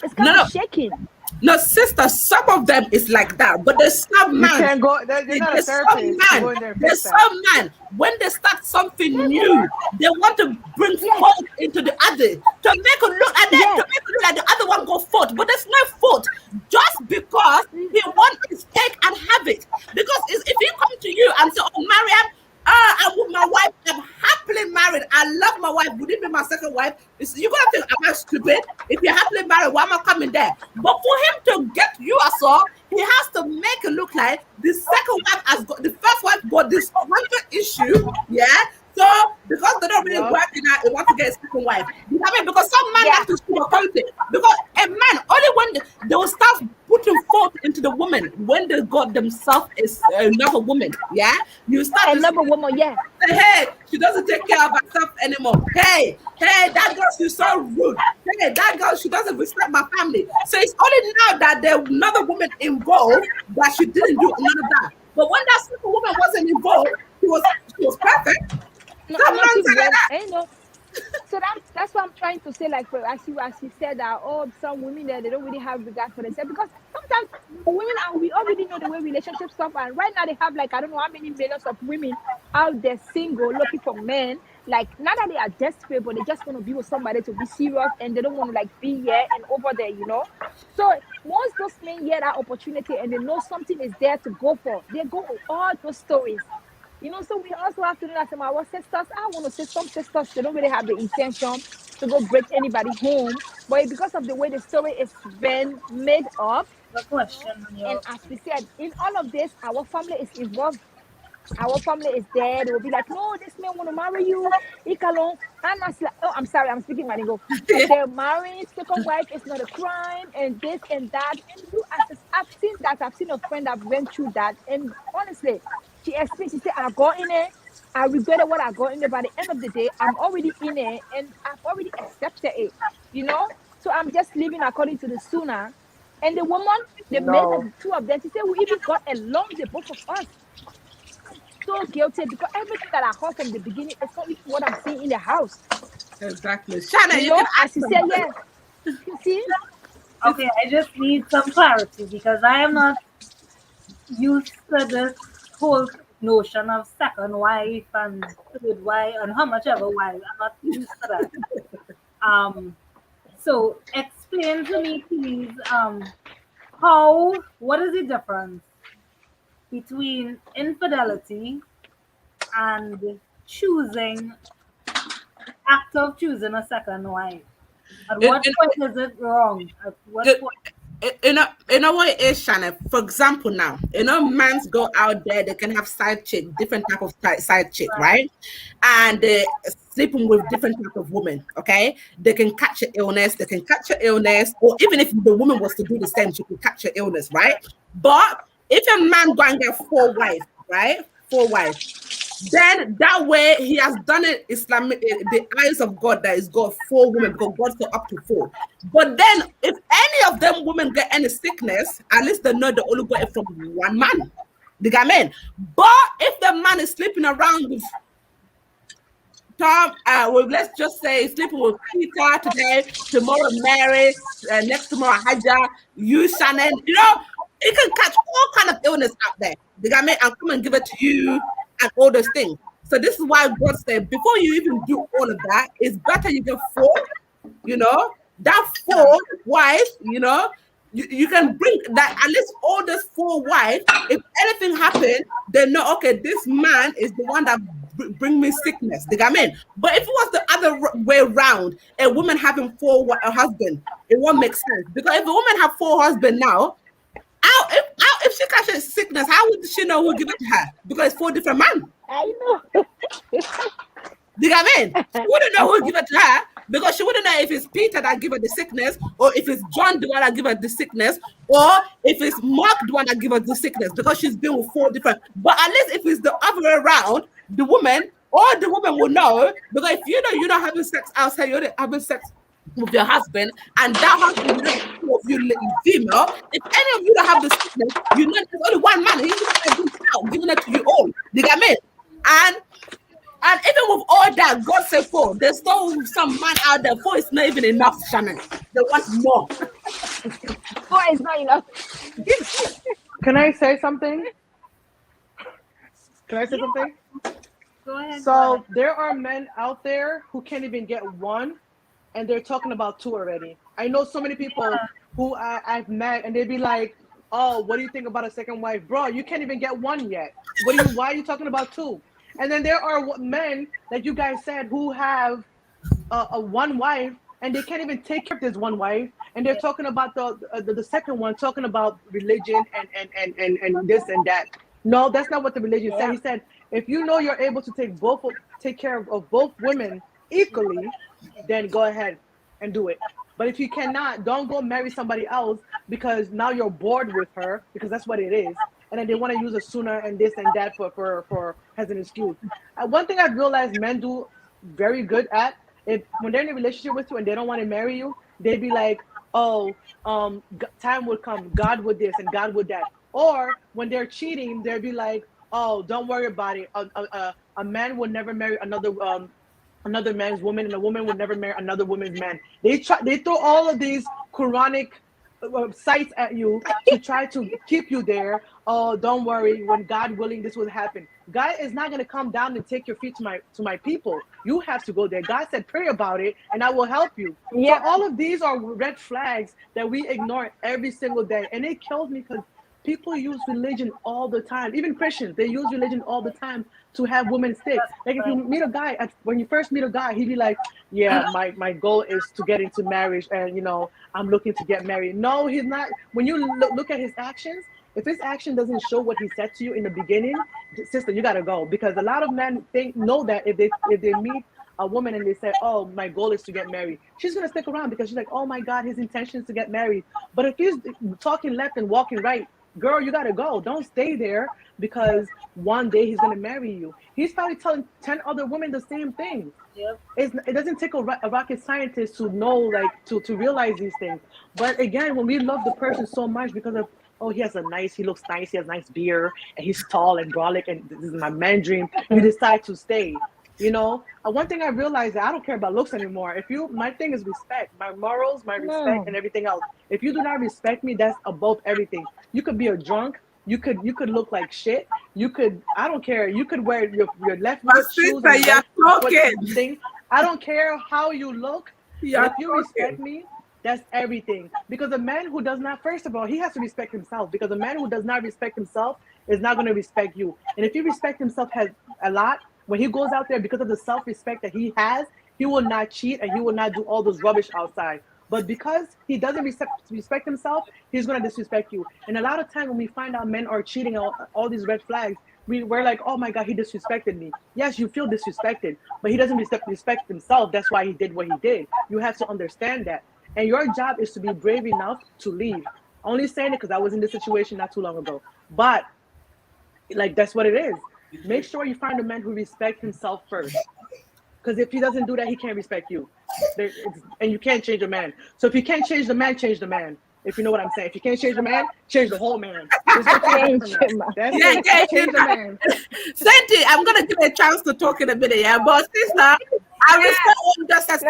It's kind No, of no, shaking. no, sister. Some of them is like that, but there's some You man. can't go. They're not a There's some therapist to go man. in there and There's fix that. some man. When they start something Yes, new, they want to bring yes, fault into the other to make it look and then to yes. make it look like the other one go fault. But there's no fault just because he want his cake and have it. Because if he come to you and say, "Oh, Mariam, I'm with my wife. I'm happily married. I love my wife. Would it be my second wife?" You're gonna think, "Am I stupid? If you're happily married, why am I coming there?" But for him to get you as well, he has to make it look like the second wife has got the first wife got this hundred issue. Yeah. So because they don't really Yup. work in that, they want to get a second wife. You know what I mean? Because some man Yeah. like to sugarcoat it. Because a man only when they will start putting fault into the woman when they got themselves as another woman. Yeah. You start to Another woman, yeah. say, "Hey, she doesn't take care of herself anymore. Hey, that girl, she's so rude. Hey, that girl, she doesn't respect my family." So it's only now that there's another woman involved that she didn't do none of that. But when that second woman wasn't involved, she was perfect. Some men Nothing say like wrong. that. And you know, so that's what I'm trying to say. Like for as you said that some women there they don't really have regard for themselves because sometimes women are we already know the way relationships stuff and right now they have like I don't know how many millions of women out there single looking for men. Like not that they are desperate, but they just want to be with somebody to be serious and they don't want to like be here and over there, you know. So once those men hear that opportunity and they know something is there to go for, they go with all those stories. You know, so we also have to know that some of our sisters, I want to say some sisters, they don't really have the intention to go break anybody home. But because of the way the story is been made up, The question on and your as we said, in all of this, our family is involved. Our family is there. They will be like, no, this man want to marry you. Ikalon. And I like, oh, I'm sorry, I'm speaking Manigo. Yeah. They're marrying second wife is not a crime, and this and that. And you, I've seen that. I've seen a friend that went through that. And honestly, she explained, she said, I got in there. I regretted what I got in there. By the end of the day, I'm already in it and I've already accepted it, you know? So I'm just living according to the sunnah. And the woman, the men, No. the two of them, she said, we even got along, the both of us so guilty because everything that I heard from the beginning is not even what I'm seeing in the house. Exactly. Shannon, You you know, can as ask you them. said, yeah. You see? okay, I just need some clarity because I am not used to this whole notion of second wife and third wife and how much ever wife. I'm not used to that. So explain to me, please, what is the difference between infidelity and choosing, act of choosing a second wife? At In, what in, point is it wrong? At what in, point? in a way, is Shannon. For example, now, mans go out there, they can have side chick, different type of side chick, Right. right? And they sleeping with different type of women. Okay, they can catch an illness. They can catch an illness, or even if the woman was to do the same, she could catch an illness, right? But if a man go and get four wives, right? Four wives. Then that way he has done it Islamic the eyes of God that is God four women because God said up to four. But then if any of them women get any sickness, at least they know they only got it from one man. The guy man. But if the man is sleeping around with Tom, well, let's just say sleeping with Peter today, tomorrow Mary, next tomorrow Haja, you Shannon, it can catch all kind of illness out there. The guy may and come and give it to you and all those things. So this is why God said before you even do all of that, it's better you get four, that four wives, you can bring that at least all those four wives. If anything happened, they know okay, this man is the one that bring me sickness. The guy mean, but if it was the other way around, a woman having a husband, it won't make sense because if a woman have four husbands now, if she catches sickness, how would she know who give it to her? Because it's four different men. I know. Do you get what I mean? She wouldn't know who give it to her because she wouldn't know if it's Peter that give her the sickness, or if it's John the one that give her the sickness, or if it's Mark the one that give her the sickness, because she's been with 4 different. But at least if it's the other way around, the woman will know, because if you know you're not having sex outside, you're not having sex with your husband, and that husband is not two of you female. If any of you don't have the sickness, you know there's only one man. He's giving it to you all. Do you get me? And even with all that, God said 4. There's still some man out there. 4 is not even enough, Shannon. They want more. 4 is not enough. Can I say something? Can I say something? Go ahead. So there are men out there who can't even get 1, and they're talking about 2 already. I know so many people who I've met, and they'd be like, "Oh, what do you think about a second wife, bro? You can't even get 1 yet. Why are you talking about 2?" And then there are men, like you guys said, who have a 1 wife, and they can't even take care of this 1 wife, and they're talking about the second one, talking about religion and this and that. No, that's not what the religion said. He said, if you know you're able to take care of both women equally, then go ahead and do it. But if you cannot, don't go marry somebody else, because now you're bored with her, because that's what it is. And then they want to use a sooner and this and that for as an excuse. One thing I've realized men do very good at, when they're in a relationship with you and they don't want to marry you, they'd be like, "Oh, time would come, God would this and God would that." Or when they're cheating, they'd be like, "Oh, don't worry about it. A man would never marry another man's woman, and a woman would never marry another woman's man." They throw all of these Quranic sites at you to try to keep you there. "Oh, don't worry, when God willing, this will happen." God is not going to come down and take your feet to my people. You have to go there. God said, "Pray about it and I will help you." Yeah. So all of these are red flags that we ignore every single day, and it kills me because people use religion all the time. Even Christians, they use religion all the time to have women stick. Like if you meet a guy, when you first meet a guy, he'd be like, "Yeah, my goal is to get into marriage, and I'm looking to get married." No, he's not. When you look at his actions, if his action doesn't show what he said to you in the beginning, sister, you gotta go. Because a lot of men know that if they meet a woman and they say, "Oh, my goal is to get married," she's gonna stick around because she's like, "Oh my God, his intention is to get married." But if he's talking left and walking right, girl, you gotta go. Don't stay there because one day he's gonna marry you. He's probably telling 10 other women the same thing. Yep. It doesn't take a rocket scientist to know, like, to realize these things. But again, when we love the person so much because of, "Oh, he looks nice, he has nice beard, and he's tall and brolic, and this is my man dream," you decide to stay. One thing I realized, that I don't care about looks anymore. My thing is respect, my morals, my respect, and everything else. If you do not respect me, that's above everything. You could be a drunk. You could look like shit. I don't care. You could wear your left shoes and thing. I don't care how you look. If you respect me, that's everything. Because a man who does not, first of all, he has to respect himself. Because a man who does not respect himself is not going to respect you. And if he respects himself has a lot, when he goes out there, because of the self-respect that he has, he will not cheat and he will not do all those rubbish outside. But because he doesn't respect himself, he's going to disrespect you. And a lot of time when we find out men are cheating, all these red flags, we're like, "Oh my God, he disrespected me." Yes, you feel disrespected, but he doesn't respect himself. That's why he did what he did. You have to understand that. And your job is to be brave enough to leave. Only saying it because I was in this situation not too long ago. But like, that's what it is. Make sure you find a man who respects himself first. Because if he doesn't do that, he can't respect you. And you can't change a man. So if you can't change the man, change the man. If you know what I'm saying. If you can't change the man, change the whole man. Change the man. Sandy, I'm going to give you a chance to talk in a minute, yeah? But sister, I respect what you just said.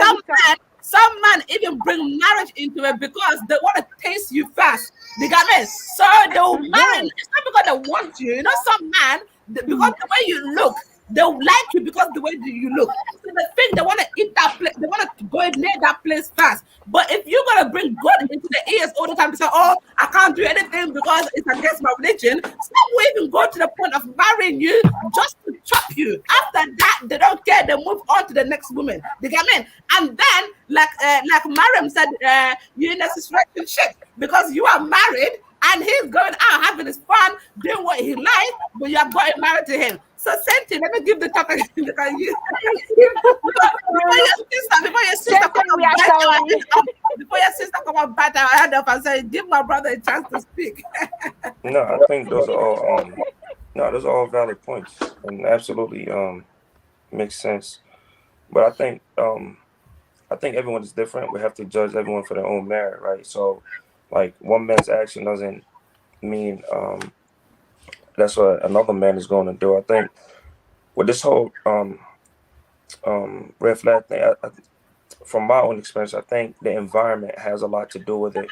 Some men even bring marriage into it because they want to taste you fast. They got me. So they'll marry. It's not because they want you. Some man, because the way you look, they'll like you because the way you look. So they think they want to eat that place. They want to go and near that place fast. But if you're going to bring God into the ears all the time to say, "Oh, I can't do anything because it's against my religion," some will even go to the point of marrying you just to chop you. After that, they don't care. They move on to the next woman. They get me? And then, like Mariam said, you're in a relationship because you are married and he's going out having his fun, doing what he likes, but you have gotten married to him. So same thing. Let me give the topic because you before your sister Same come thing we and are bite our sorry. head off, before your sister come and bite our head off and say, give my brother a chance to speak. No, I think those are all no, those are all valid points and absolutely makes sense. But I think everyone is different. We have to judge everyone for their own merit, right? So like one man's action doesn't mean that's what another man is going to do. I think with this whole red flag thing, from my own experience, I think the environment has a lot to do with it.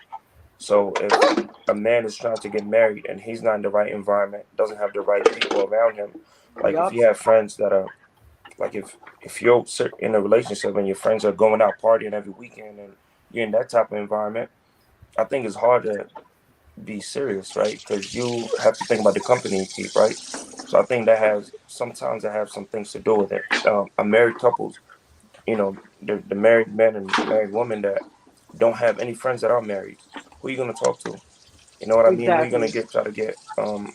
So if a man is trying to get married and he's not in the right environment, doesn't have the right people around him, like if Yup. you have friends that are like if you're in a relationship and your friends are going out partying every weekend and you're in that type of environment, I think it's hard to be serious, right? Because you have to think about the company you keep, right? So I think that has sometimes that have some things to do with it. A married couples, the married men and married women that don't have any friends that are married, who are you gonna talk to? You know what I mean? Who are you gonna Exactly. try to get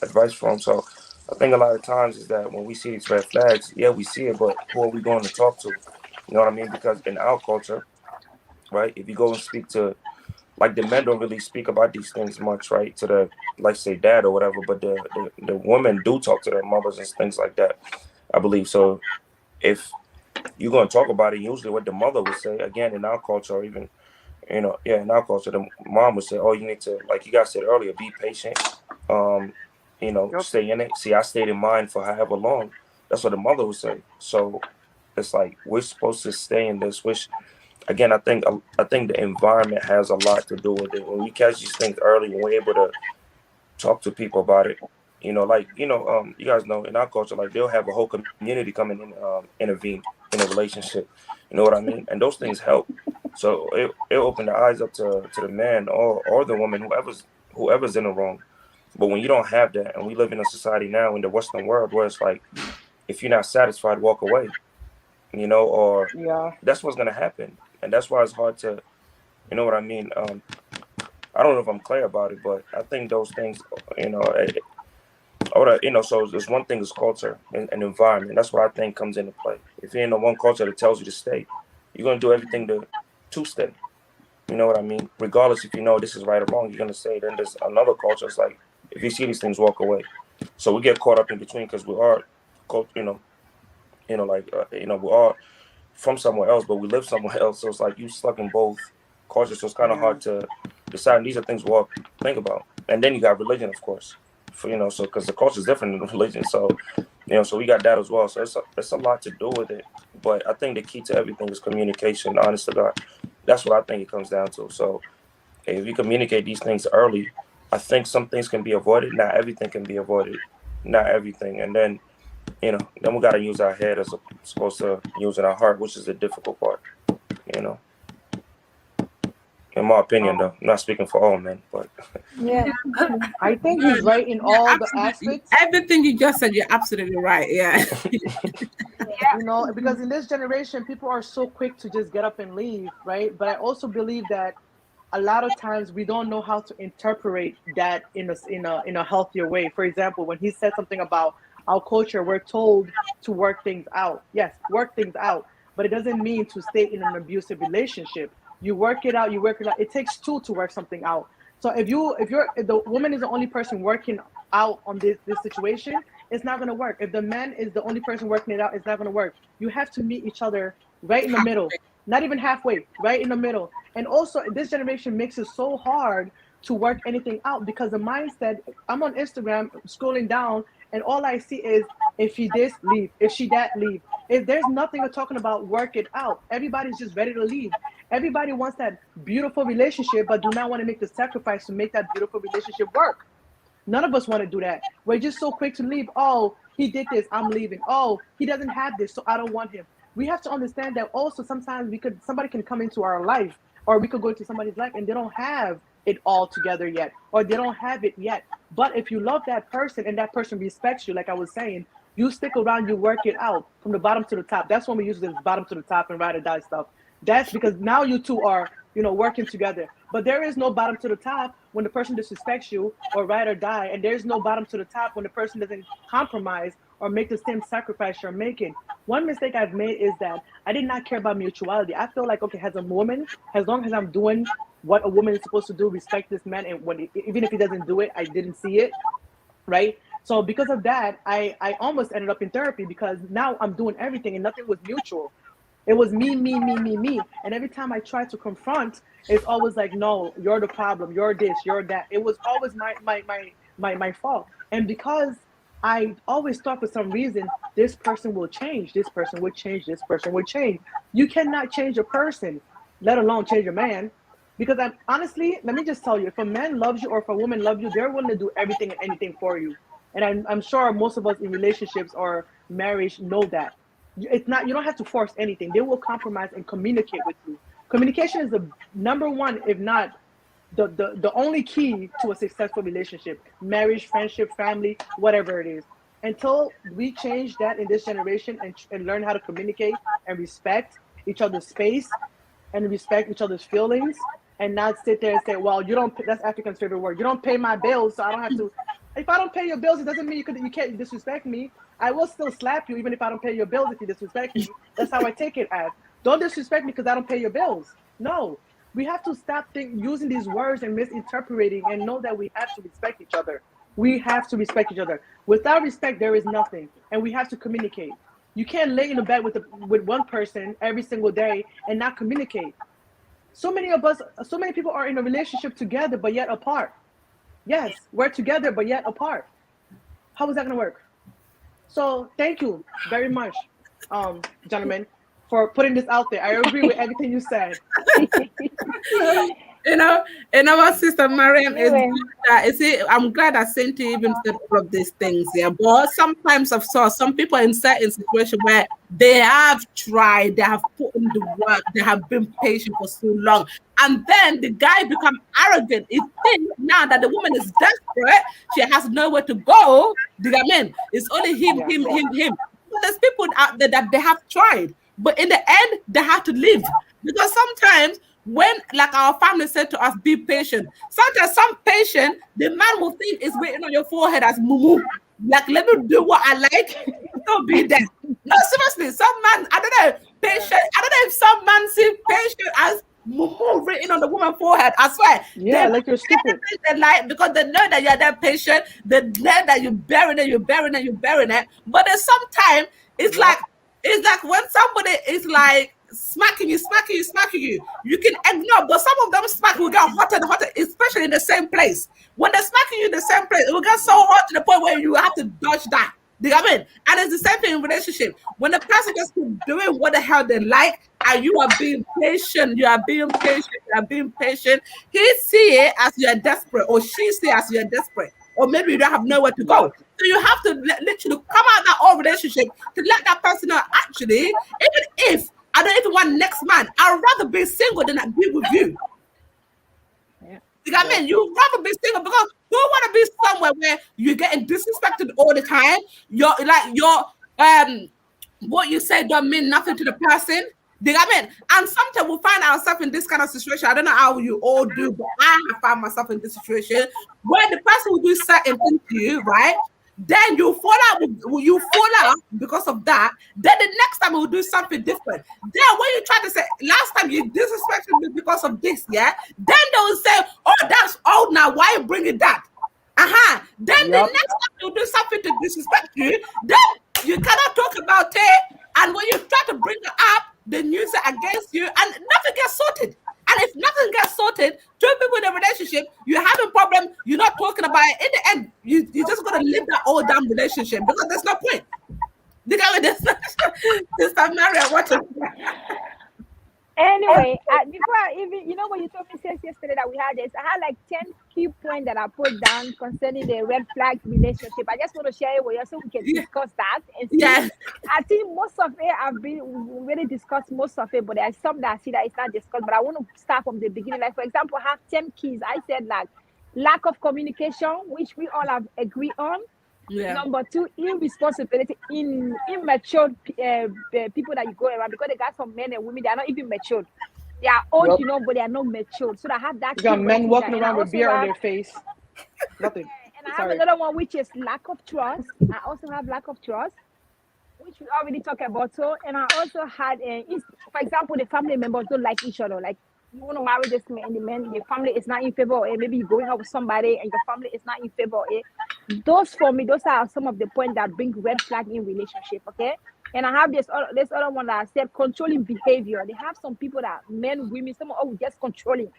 advice from? So I think a lot of times is that when we see these red flags, yeah, we see it, but who are we going to talk to? You know what I mean? Because in our culture, right, if you go and speak to like the men don't really speak about these things much, right? To the like say dad or whatever, but the women do talk to their mothers and things like that, I believe. So if you're gonna talk about it, usually what the mother would say, again in our culture, or even yeah, in our culture, the mom would say, "Oh, you need to, like you guys said earlier, be patient. Um, Yup. stay in it. See, I stayed in mine for however long." That's what the mother would say. So it's like we're supposed to stay in this. Which, again, I think the environment has a lot to do with it. When we catch these things early, when we're able to talk to people about it, like you guys know in our culture, like they'll have a whole community come in and intervene in a relationship. You know what I mean? And those things help. So it opened the eyes up to the man or the woman, whoever's in the wrong. But when you don't have that, and we live in a society now in the Western world where it's like, if you're not satisfied, walk away. Or Yeah. that's what's gonna happen, and that's why it's hard to, you know what I mean. I don't know if I'm clear about it, but I think those things, you know, so there's one thing is culture and environment. That's what I think comes into play. If you're in the one culture that tells you to stay, you're gonna do everything to stay. You know what I mean? Regardless if you know this is right or wrong, you're gonna stay. Then there's another culture. It's like if you see these things, walk away. So we get caught up in between because we are, we are from somewhere else, but we live somewhere else. So it's like you stuck in both cultures. So it's kind of Yeah. hard to decide. And these are things we all think about. And then you got religion, of course, so because the culture is different than the religion. So so we got that as well. So it's a lot to do with it. But I think the key to everything is communication. Honest to God, that's what I think it comes down to. So if you communicate these things early, I think some things can be avoided. Not everything can be avoided. Not everything. And then we got to use our head as opposed to using our heart, which is the difficult part. You know, in my opinion, though, Um, I'm not speaking for all men, but Yeah. I think No, he's no, right in yeah, all the absolutely. aspects. Everything you just said, you're absolutely right. Yeah. Because in this generation, people are so quick to just get up and leave, right? But I also believe that a lot of times we don't know how to interpret that in a healthier way. For example, when he said something about our culture, we're told to work things out. Yes, work things out, but it doesn't mean to stay in an abusive relationship. You work it out. You work it out. It takes two to work something out. So if the woman is the only person working out on this situation, it's not gonna work. If the man is the only person working it out, it's not gonna work. You have to meet each other right in the middle, not even halfway, right in the middle. And also, this generation makes it so hard to work anything out because the mindset. I'm on Instagram scrolling down, and all I see is if he this leave, if she that leave. If there's nothing we're talking about, work it out. Everybody's just ready to leave. Everybody wants that beautiful relationship, but do not want to make the sacrifice to make that beautiful relationship work. None of us want to do that. We're just so quick to leave. Oh, he did this, I'm leaving. Oh, he doesn't have this, so I don't want him. We have to understand that also sometimes somebody can come into our life, or we could go into somebody's life and they don't have it all together yet, or they don't have it yet. But if you love that person and that person respects you, like I was saying, you stick around, you work it out from the bottom to the top. That's when we use this bottom to the top and ride or die stuff. That's because now you two are, working together. But there is no bottom to the top when the person disrespects you or ride or die. And there's no bottom to the top when the person doesn't compromise or make the same sacrifice you're making. One mistake I've made is that I did not care about mutuality. I feel like, okay, as a woman, as long as I'm doing what a woman is supposed to do, respect this man, and even if he doesn't do it, I didn't see it, right? So because of that, I almost ended up in therapy because now I'm doing everything and nothing was mutual. It was me, me, me, me, me. And every time I try to confront, it's always like, no, you're the problem, you're this, you're that. It was always my fault. And because I always thought for some reason, this person will change, this person will change, this person will change. You cannot change a person, let alone change a man. Because I'm honestly, let me just tell you, if a man loves you or if a woman loves you, they're willing to do everything and anything for you. And I'm sure most of us in relationships or marriage know that. It's not, you don't have to force anything. They will compromise and communicate with you. Communication is the number one, if not the only key to a successful relationship, marriage, friendship, family, whatever it is. Until we change that in this generation and learn how to communicate and respect each other's space and respect each other's feelings and not sit there and say, well, you don't, that's African's favorite word. You don't pay my bills, so I don't have to. If I don't pay your bills, it doesn't mean you can't disrespect me. I will still slap you even if I don't pay your bills if you disrespect me. That's how I take it as. Don't disrespect me because I don't pay your bills. No. We have to stop using these words and misinterpreting and know that we have to respect each other. We have to respect each other. Without respect, there is nothing. And we have to communicate. You can't lay in the bed with one person every single day and not communicate. So many people are in a relationship together but yet apart. Yes, we're together but yet apart. How is that going to work? So thank you very much, gentlemen, for putting this out there. I agree with everything you said. You know, and our sister Mariam is good that, you see, I'm glad that Saint even said all of these things. Yeah, but sometimes I've saw some people in certain situations where they have tried, they have put in the work, they have been patient for so long, and then the guy become arrogant. He thinks now that the woman is desperate, she has nowhere to go. Do you get what I mean? It's only him, Yeah. him. So there's people out there that they have tried, but in the end, they have to leave because sometimes when, like our family said to us, be patient. Sometimes some patient, the man will think is written on your forehead as mumu. Like, let me do what I like. Don't be there. No, seriously, some man, I don't know, patient. I don't know if some man see patient as mumu written on the woman's forehead. I swear. Yeah, like you're stupid. They like because they know that you're that patient. They know that you're burying it. But then sometimes it's like when somebody is like smacking you, you can ignore, but some of them smack will get hotter and hotter, especially in the same place. When they're smacking you in the same place, it will get so hot to the point where you have to dodge that. Do you know what I mean? And it's the same thing in relationship. When the person just keep doing what the hell they like, and you are being patient, he see it as you're desperate, or she see it as you're desperate, or maybe you don't have nowhere to go. So you have to literally come out of that old relationship to let that person know, actually, even if I don't even want next man, I'd rather be single than be with you. Yeah. You know what I mean? You'd rather be single because you don't want to be somewhere where you're getting disrespected all the time. You're what you say don't mean nothing to the person. Do you know what I mean? And sometimes we find ourselves in this kind of situation. I don't know how you all do, but I have found myself in this situation where the person will do certain things to you, right? Then you fall out because of that. Then the next time we'll do something different. Then when you try to say, last time you disrespected me because of this, yeah, then they will say, oh, that's old now. Why you bringing that? Then the next time you do something to disrespect you, then you cannot talk about it. And when you try to bring it up, they use it against you, and nothing gets sorted. And if nothing gets sorted, two people in a relationship, you're having a problem, you're not talking about it. In the end, you just got to leave that old damn relationship because there's no point. The guy with this time, Maria, watch it. Anyway, before I even, when you told me yesterday that we had this, I had like 10 key points that I put down concerning the red flag relationship. I just want to share it with you so we can discuss that. And see. Yes. I think most of it, we really discussed most of it, but there's some that I see that it's not discussed. But I want to start from the beginning. Like, for example, I have 10 keys. I said, like, lack of communication, which we all have agreed on. Yeah. Number 2, irresponsibility in immature people that you go around, because they got some men and women that are not even matured. They are old, Yep. you know, but they are not mature. So I have that. You got men quality walking that- and I around with also beer on have- their face. Nothing. And I have Sorry. another one, which is lack of trust. I also have lack of trust, which we already talked about. So, and I also had, for example, the family members don't like each other. Like, you want to marry this man, and the man, your family is not in favor of it. Maybe you're going out with somebody and your family is not in favor of it. Those, for me, those are some of the points that bring red flag in relationship, okay? And I have this other one that I said controlling behavior. They have some people that men, women, some are just controlling.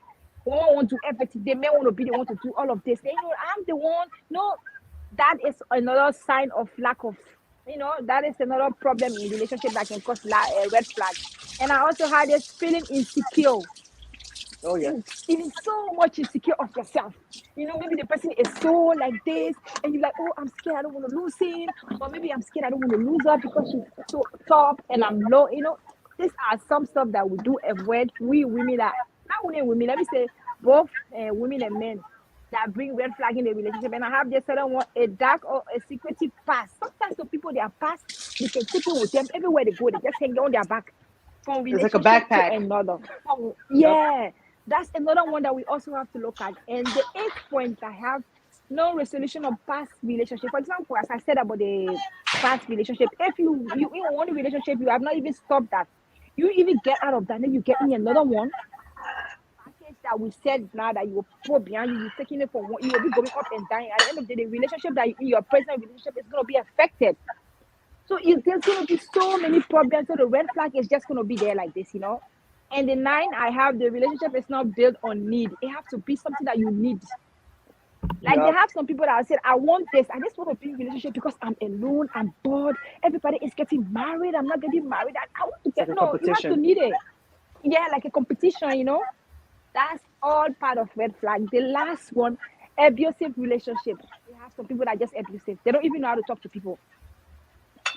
Women want to do everything. They men want to be, they want to do all of this. They know I'm the one. No, that is another sign of lack of, that is another problem in relationship that can cause red flag. And I also had this feeling insecure. Oh yeah. You feeling so much insecure of yourself. Maybe the person is so like this, and you're like, oh, I'm scared, I don't want to lose him, or maybe I'm scared, I don't want to lose her because she's so tough and I'm low. These are some stuff that we do avoid. We women that not only women, let me say both women and men that bring red flag in the relationship. And I have this other one, a dark or a secretive past. Sometimes the people they are past, they can take it with them everywhere they go. They just hang on their back from It's like a relationship to backpack. another. Yeah, that's another one that we also have to look at. And the eighth point I have, no resolution of past relationship. For example, as I said about the past relationship, if you in one relationship, you have not even stopped that. You even get out of that, then you get in another one. Package that we said now that you will put behind you, you're taking it for one, you will be going up and down. At the end of the day, the relationship that in your present relationship is going to be affected. So there's going to be so many problems. So the red flag is just going to be there like this. And the nine, I have the relationship is not built on need. It has to be something that you need. Like they Yep. have some people that said, I want this. I just want to be in a relationship because I'm alone. I'm bored. Everybody is getting married. I'm not getting married. I want to get like a no. You have to competition. need it. Yeah, like a competition. That's all part of red flag. The last one, abusive relationship. We have some people that are just abusive. They don't even know how to talk to people.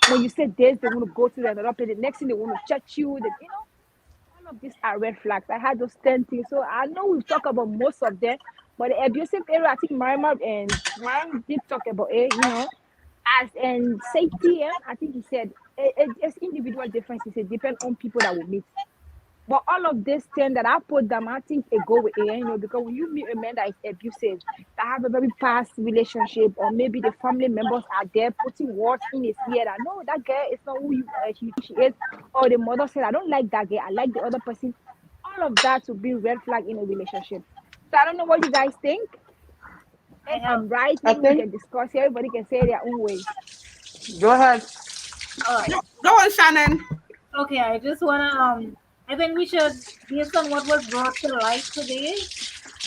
When you say this, they want to go to another place. The next thing they want to chat you. All of these are red flags. I had those 10 things. So I know we've talked about most of them, but the abusive area, I think Marima and Ryan did talk about it. As in safety, I think he said it's individual differences. It depends on people that will meet. But all of this thing that I put them, I think it go with it, because when you meet a man that is abusive, that have a very past relationship, or maybe the family members are there putting words in his ear that no, that girl is not who she is, or the mother said, I don't like that girl, I like the other person. All of that will be red flag in a relationship. So I don't know what you guys think. If I'm right, I maybe we think. can discuss. Everybody can say their own way. Go ahead. All right. Go on, Shannon. Okay, I just wanna I think we should, based on what was brought to light today,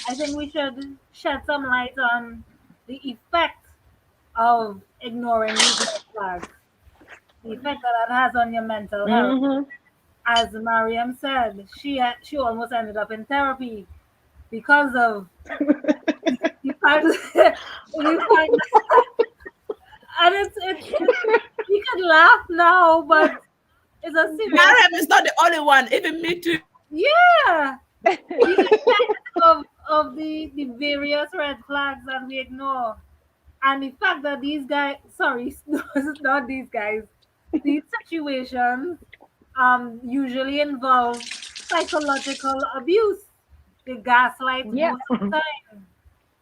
I think we should shed some light on the effect of ignoring these red flags. The effect that has on your mental health. Mm-hmm. As Mariam said, she almost ended up in therapy because of the fact, and it's we can laugh now, but it's a serious. Mariam is not the only one. Even me too. Yeah, the effect of the various red flags that we ignore, and the fact that these guys, sorry, not these guys, these situations usually involve psychological abuse. They gaslight Yeah. most of the time.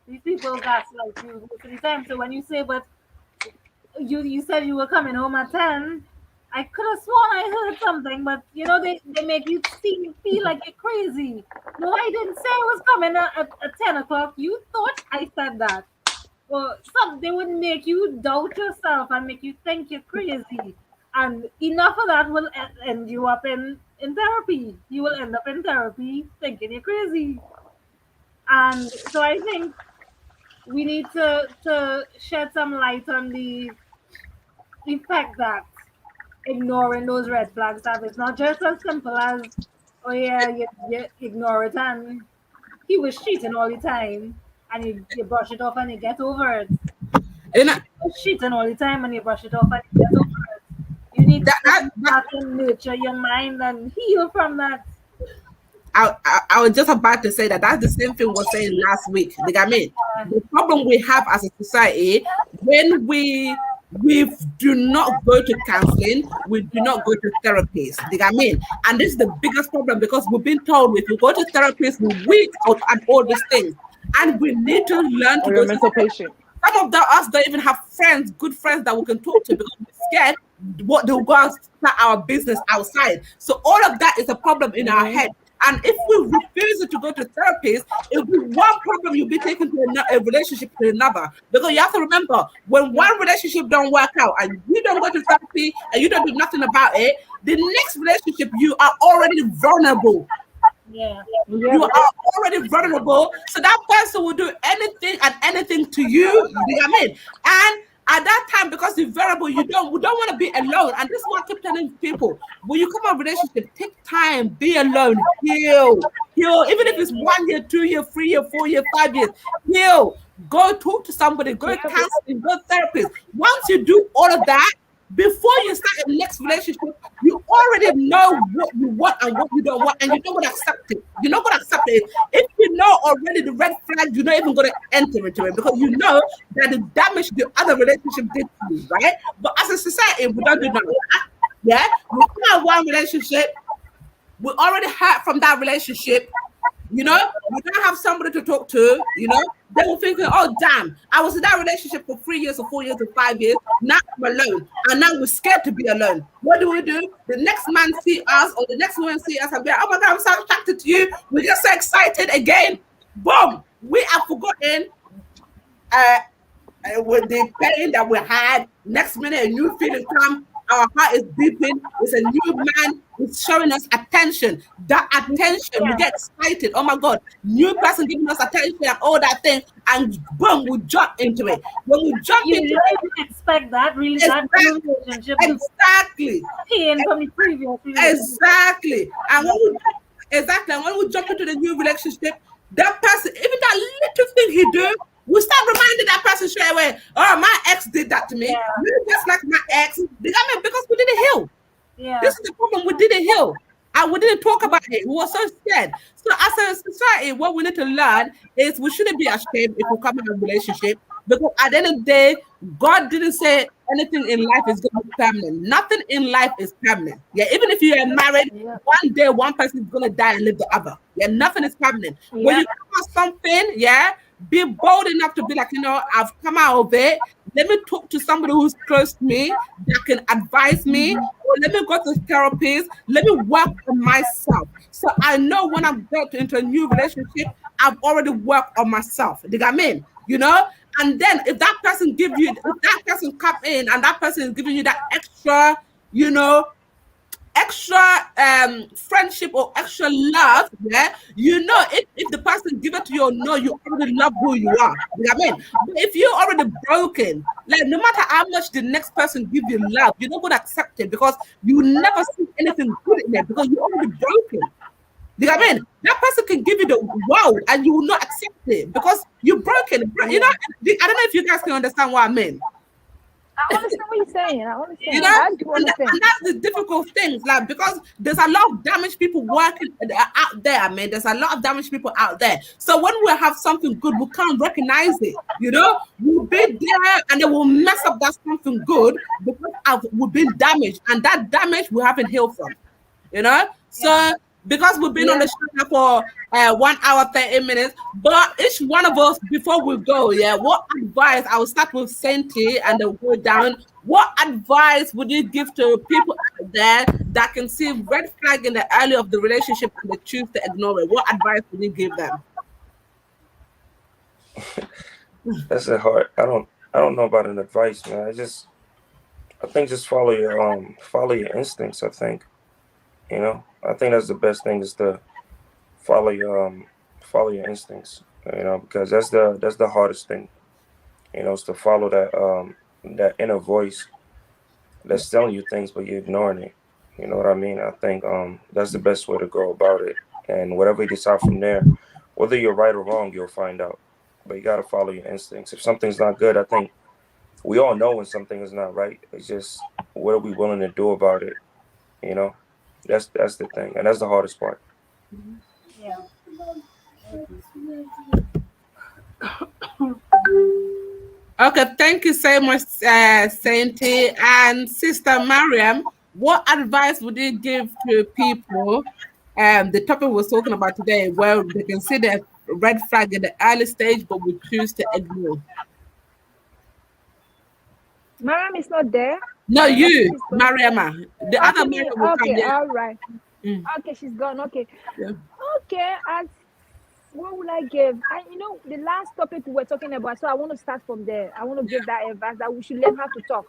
These people gaslight you most of the time. So when you say, but you said you were coming home at 10, I could have sworn I heard something, but they make you feel like you're crazy. No, I didn't say I was coming at 10 o'clock. You thought I said that. Well, they would make you doubt yourself and make you think you're crazy. And enough of that will end you up in therapy. You will end up in therapy thinking you're crazy. And so I think we need to shed some light on the effect that ignoring those red flags have. It's not just as simple as, oh yeah, you ignore it and he was cheating all the time and you brush it off and you get over it. You know, He was cheating all the time and you brush it off and you get over it. You need to start to nurture your mind and heal from that. I was just about to say that's the same thing we were saying last week. Like, I mean, the problem we have as a society when we we do not go to counseling, we do not go to therapists. You know what I mean? And this is the biggest problem because we've been told if you go to therapists, we weak out and all these things. And we need to learn to Or you're go a to mental patient. some of us don't even have friends, good friends that we can talk to because we're scared what they'll go and start our business outside. So all of that is a problem in our head. And if we refuse to go to therapists, it'll be one problem you'll be taking to a relationship to another. Because you have to remember, when one relationship don't work out and you don't go to therapy and you don't do nothing about it, the next relationship you are already vulnerable. Yeah. You are already vulnerable. So that person will do anything and anything to you. You know what I mean? And at that time, because you're vulnerable, we don't want to be alone. And this is what I keep telling people. When you come out of a relationship, take time, be alone, heal. Heal. Even if it's 1 year, 2 year, 3 year, 4 year, 5 years, heal. Go talk to somebody, go counseling, go therapist. Once you do all of that, before you start the next relationship, you already know what you want and what you don't want, and you're not going to accept it. You're not going to accept it. If you know already the red flag, you're not even going to enter into it because you know that the damage the other relationship did to you, right? But as a society, we don't do none of that. Yeah, we have one relationship, we already hurt from that relationship. You know, you don't have somebody to talk to, you know, they will thinking, oh, damn, I was in that relationship for 3 years or 4 years or 5 years. Now I'm alone. And now we're scared to be alone. What do? The next man see us or the next woman see us and be like, oh my God, I'm so attracted to you. We get so excited again. Boom. We have forgotten with the pain that we had. Next minute, a new feeling come. Our heart is beeping. It's a new man. It's showing us attention. That attention, we get excited. Oh my God, new person giving us attention and all that thing, and boom, we jump into it. When we jump You into didn't expect that, really, that new relationship to exactly, pain from the previous relationship. exactly, and when we jump into the new relationship, that person, even that little thing he do, we start reminding that person straight away. Oh, my ex did that to me. Yeah. You just like my ex. I mean, because we didn't heal. Yeah. This is the problem. We didn't heal. And we didn't talk about it. We were so scared. So as a society, what we need to learn is we shouldn't be ashamed if we come in a relationship. Because at the end of the day, God didn't say anything in life is going to be permanent. Nothing in life is permanent. Yeah, even if you are married, one day one person is going to die and leave the other. Yeah, nothing is permanent. When you come out something, yeah, be bold enough to be like, you know, I've come out of it. Let me talk to somebody who's close to me that can advise me, or let me go to therapist. Let me work on myself. So I know when I'm going into a new relationship, I've already worked on myself. Do you get what I mean? You know? And then if that person come in and that person is giving you that extra, you know, extra friendship or extra love, yeah, you know, if the person give it to you or no, you already love who you are. You know what I mean? But if you're already broken, like no matter how much the next person give you love, you're not gonna accept it because you never see anything good in it because you're already broken. You know what I mean? That person can give you the world and you will not accept it because you're broken. You know, I don't know if you guys can understand what I mean. I understand what you're saying. I understand. You know, I do understand. and that's the difficult things, like because there's a lot of damaged people working out there. I mean, there's a lot of damaged people out there. So when we have something good, we can't recognize it. You know, we'll be there and then we'll mess up that something good because we've been damaged, and that damage we haven't healed from. You know, so because we've been on the show for 1 hour 30 minutes, but each one of us before we go, what advice? I will start with Senti and then go down. What advice would you give to people out there that can see red flag in the early of the relationship and they choose to ignore it? What advice would you give them? That's a hard. I don't know about an advice, man. I think just follow your instincts. I think, you know, I think that's the best thing is to follow your instincts. You know, because that's the hardest thing. You know, is to follow that inner voice that's telling you things, but you're ignoring it. You know what I mean? I think that's the best way to go about it. And whatever you decide from there, whether you're right or wrong, you'll find out. But you got to follow your instincts. If something's not good, I think we all know when something is not right. It's just what are we willing to do about it? You know, that's the thing, and that's the hardest part. Okay, thank you so much, Sainty. And Sister Mariam, what advice would you give to people? The topic we're talking about today, where they can see the red flag at the early stage, but we choose to ignore. Mariam is not there. No, I think you, she's gone. Mariama. The other Okay, me. Mariam will come. Okay, Yeah. all right. Mm, Okay, she's gone. Okay. yeah. Okay, as what will I give? The last topic we were talking about, so I want to start from there. I want to give that advice that we should learn how to talk.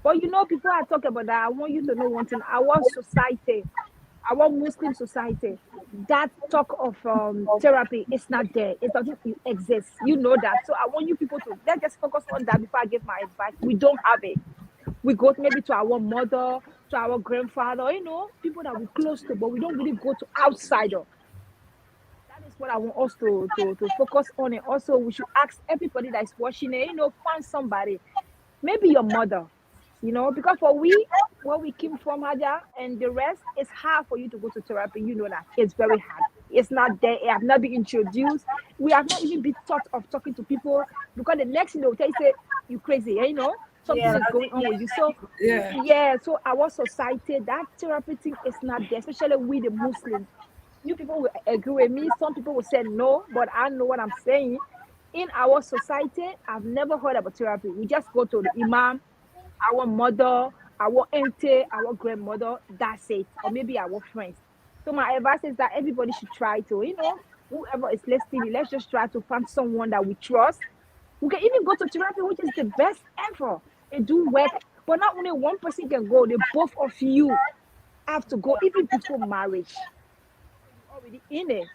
But before I talk about that, I want you to know one thing. Our society, our Muslim society, that talk of therapy is not there. It doesn't exist. You know that. So I want you people to let's just focus on that before I give my advice. We don't have it. We go maybe to our mother, to our grandfather, people that we close to, but we don't really go to outsider. That is what I want us to focus on. And also, we should ask everybody that is watching it, find somebody, maybe your mother, because for we, where we came from, Haja, and the rest, it's hard for you to go to therapy. You know that it's very hard. It's not there. It have not been introduced. We have not even been thought of talking to people because the next thing they will tell you, say, you crazy, something Yeah, is that's going it. on Yeah, with you. So, Yeah. yeah, so our society, that therapy thing is not there, especially we, the Muslims. You people will agree with me. Some people will say no, but I know what I'm saying. In our society, I've never heard about therapy. We just go to the imam, our mother, our auntie, our grandmother. That's it, or maybe our friends. So my advice is that everybody should try to, whoever is listening, let's just try to find someone that we trust. We can even go to therapy, which is the best ever. It do work, but not only one person can go. The both of you have to go, even before marriage. You already in it.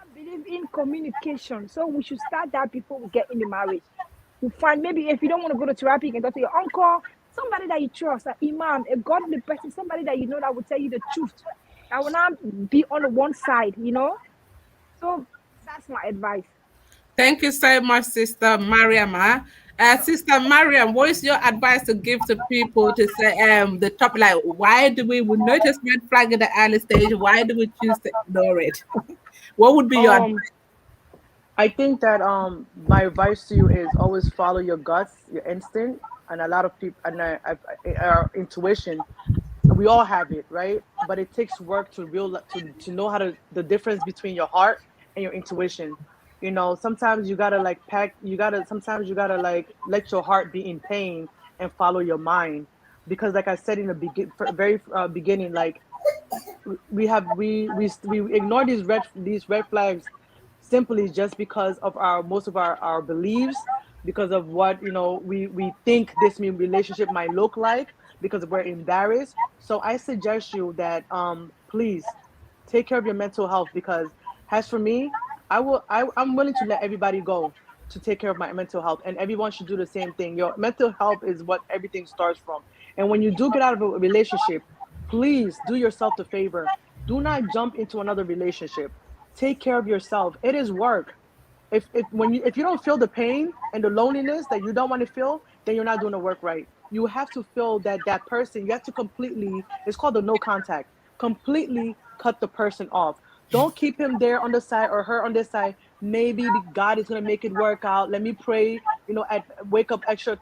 I believe in communication. So we should start that before we get in the marriage. We find maybe if you don't want to go to therapy, you can go to your uncle, somebody that you trust, an imam, a godly person, somebody that you know that will tell you the truth. That will not be on the one side. So that's my advice. Thank you so much, Sister Mariama. Sister Mariam, what is your advice to give to people to say the topic like why do we notice red flag at the early stage? Why do we choose to ignore it? What would be your advice? Um, I think that my advice to you is always follow your guts, your instinct, and a lot of people and our intuition. We all have it, right? But it takes work to know how to the difference between your heart and your intuition. Sometimes you gotta like sometimes you gotta like let your heart be in pain and follow your mind, because like I said in the very beginning, like we ignore these red flags simply just because of our most of our beliefs, because of what we think this new relationship might look like, because we're embarrassed. So I suggest you that please take care of your mental health, because as for me, I'm willing to let everybody go to take care of my mental health, and everyone should do the same thing. Your mental health is what everything starts from. And when you do get out of a relationship, please do yourself the favor. Do not jump into another relationship. Take care of yourself. It is work. If you don't feel the pain and the loneliness that you don't want to feel, then you're not doing the work right. You have to feel that person. You have to completely. It's called the no contact. Completely cut the person off. Don't keep him there on the side or her on this side. Maybe God is gonna make it work out. Let me pray. At wake up extra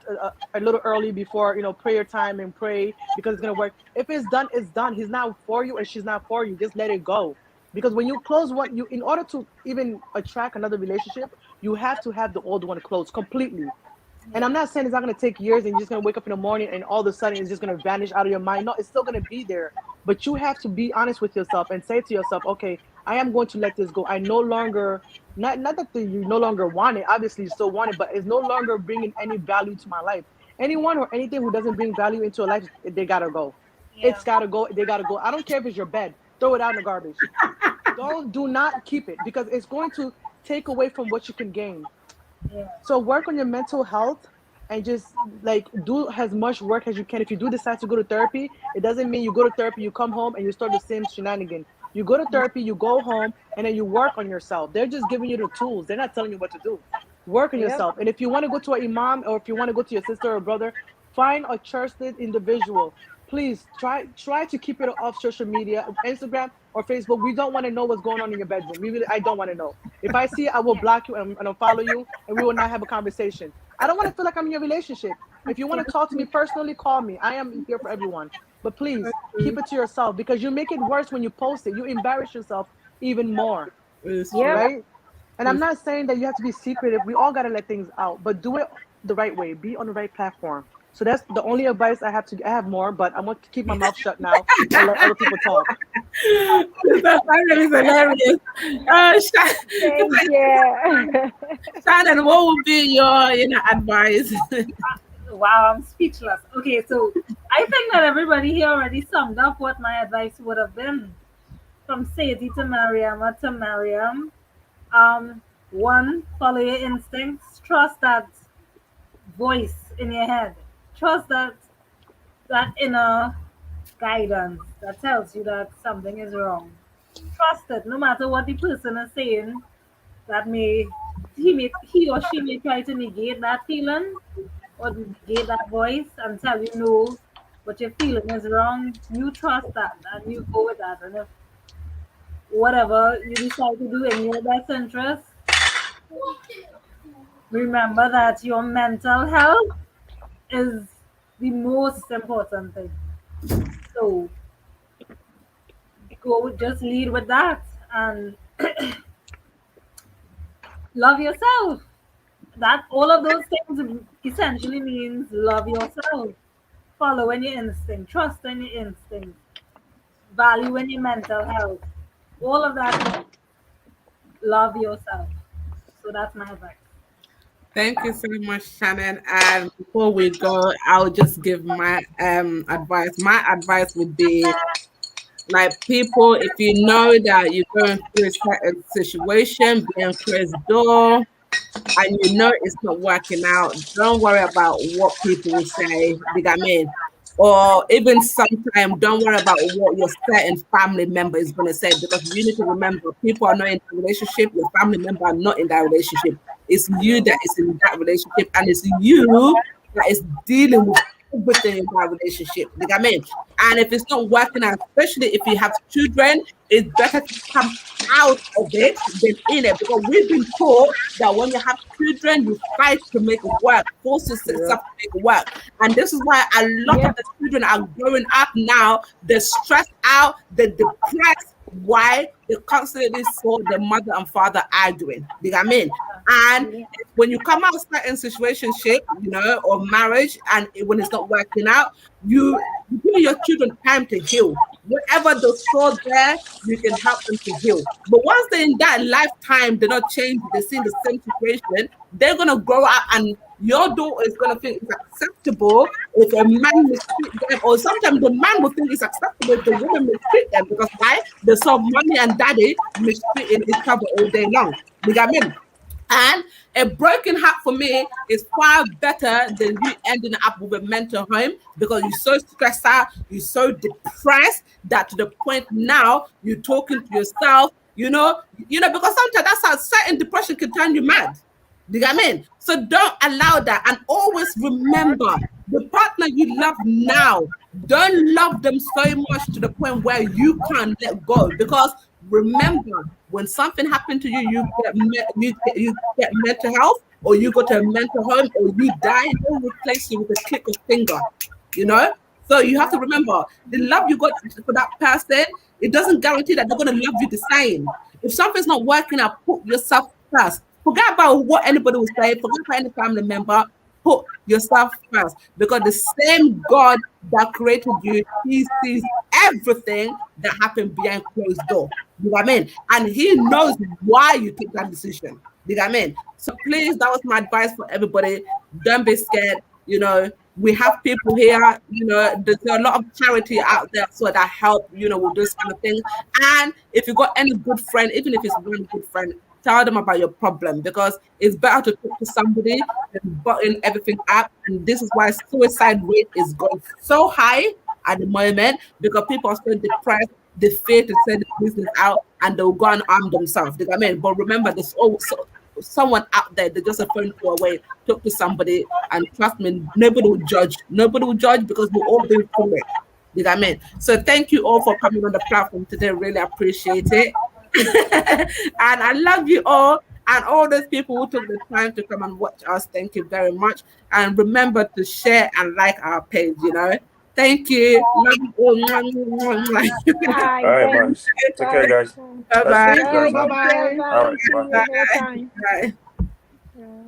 a little early before prayer time and pray, because it's gonna work. If it's done, it's done. He's not for you and she's not for you. Just let it go. Because when you close one, in order to even attract another relationship, you have to have the old one closed completely. And I'm not saying it's not going to take years and you're just going to wake up in the morning and all of a sudden it's just going to vanish out of your mind. No, it's still going to be there. But you have to be honest with yourself and say to yourself, okay, I am going to let this go. I no longer, not that you no longer want it. Obviously, you still want it, but it's no longer bringing any value to my life. Anyone or anything who doesn't bring value into a life, they got to go. yeah, It's got to go. They got to go. I don't care if it's your bed. Throw it out in the garbage. Do not keep it, because it's going to take away from what you can gain. yeah, So work on your mental health and just like do as much work as you can. If you do decide to go to therapy, it doesn't mean you go to therapy, you come home and you start the same shenanigan. You go to therapy, you go home, and then you work on yourself. They're just giving you the tools. They're not telling you what to do. Work on Yep. yourself. And if you want to go to an imam, or if you want to go to your sister or brother, find a trusted individual. please try to keep it off social media, Instagram or Facebook. We don't want to know what's going on in your bedroom. I don't want to know. If I see it, I will block you and unfollow you, and we will not have a conversation. I don't want to feel like I'm in your relationship. If you want to talk to me personally, call me. I am here for everyone. But please keep it to yourself, because you make it worse when you post it. You embarrass yourself even more, It's Yep. true. right? And I'm not saying that you have to be secretive. We all got to let things out, but do it the right way. Be on the right platform. So that's the only advice I have to. I have more, but I'm going to keep my mouth shut now and let other people talk. That is hilarious. Thank you. Shannon, what would be your advice? Wow, I'm speechless. Okay, so I think that everybody here already summed up what my advice would have been. From Sadie to Mariama to Mariam. One, follow your instincts. Trust that voice in your head. Trust that inner guidance that tells you that something is wrong. Trust it, no matter what the person is saying. That he or she may try to negate that feeling or negate that voice and tell you no, but your feeling is wrong. You trust that and you go with that. And if whatever you decide to do in your best interest, remember that your mental health is the most important thing. So go, just lead with that and love yourself. That all of those things essentially means love yourself, following your instinct, trusting your instinct, valuing your mental health. All of that means love yourself. So that's my advice. Thank you so much, Shannon. And before we go, I'll just give my advice. My advice would be like, people, if you know that you're going through a certain situation, being closed door, and you know it's not working out, don't worry about what people will say. You got me? Or even sometimes don't worry about what your certain family member is going to say, because you need to remember, people are not in the relationship, your family member are not in that relationship. It's you that is in that relationship, and it's you that is dealing with everything in that relationship. You got me? And if it's not working out, especially if you have children, it's better to come out of it than in it, because we've been taught that when you have children, you fight to make it work, force Yeah. yourself to make it work. And this is why a lot of Yep. the children are growing up now, they're stressed out, they're depressed. Why? They constantly saw their mother and father arguing. You know what I mean? And when you come out of certain situationship, or marriage, and when it's not working out, you give your children time to heal. Whatever they saw there, you can help them to heal. But once they're in that lifetime, they're not changed, they see the same situation, they're gonna grow up, and your daughter is gonna think it's acceptable if a man mistreat them, or sometimes the man will think it's acceptable if the woman mistreat them, because why? They saw mommy and daddy mistreating each other all day long. You got me? And a broken heart for me is far better than you ending up with a mental home, because you're so stressed out, you're so depressed that to the point now you're talking to yourself, because sometimes that's how certain depression can turn you mad. Do you get what I mean? So don't allow that. And always remember, the partner you love now, don't love them so much to the point where you can't let go. Because remember, when something happened to you, you get mental health, or you go to a mental home, or you die, they'll replace you with a click of finger, you know? So you have to remember, the love you got for that person, it doesn't guarantee that they're going to love you the same. If something's not working out, put yourself first. Forget about what anybody will say. Forget about any family member. Put yourself first, because the same God that created you, He sees everything that happened behind closed door. You know what I mean? And He knows why you took that decision. You know what I mean? So please, that was my advice for everybody. Don't be scared. We have people here. There's a lot of charity out there so that help. With this kind of thing. And if you got any good friend, even if it's one good friend, tell them about your problem, because it's better to talk to somebody than button everything up. And this is why suicide rate is going so high at the moment, because people are so depressed, they fear to send the business out, and they'll go and arm themselves. You know what I mean? But remember, there's also someone out there that just a phone call away. Talk to somebody, and trust me, nobody will judge. Nobody will judge, because we've all been through it. You know what I mean? So thank you all for coming on the platform today. Really appreciate it. And I love you all. And all those people who took the time to come and watch us, thank you very much. And remember to share and like our page, you know. Thank you. Love you all. Bye. All right, Thanks. bye. Take care, guys. Bye Nice to bye. meet you Thank you. guys, Take man. care. Bye-bye. All Bye. right, See bye. you another time. Bye. Yeah.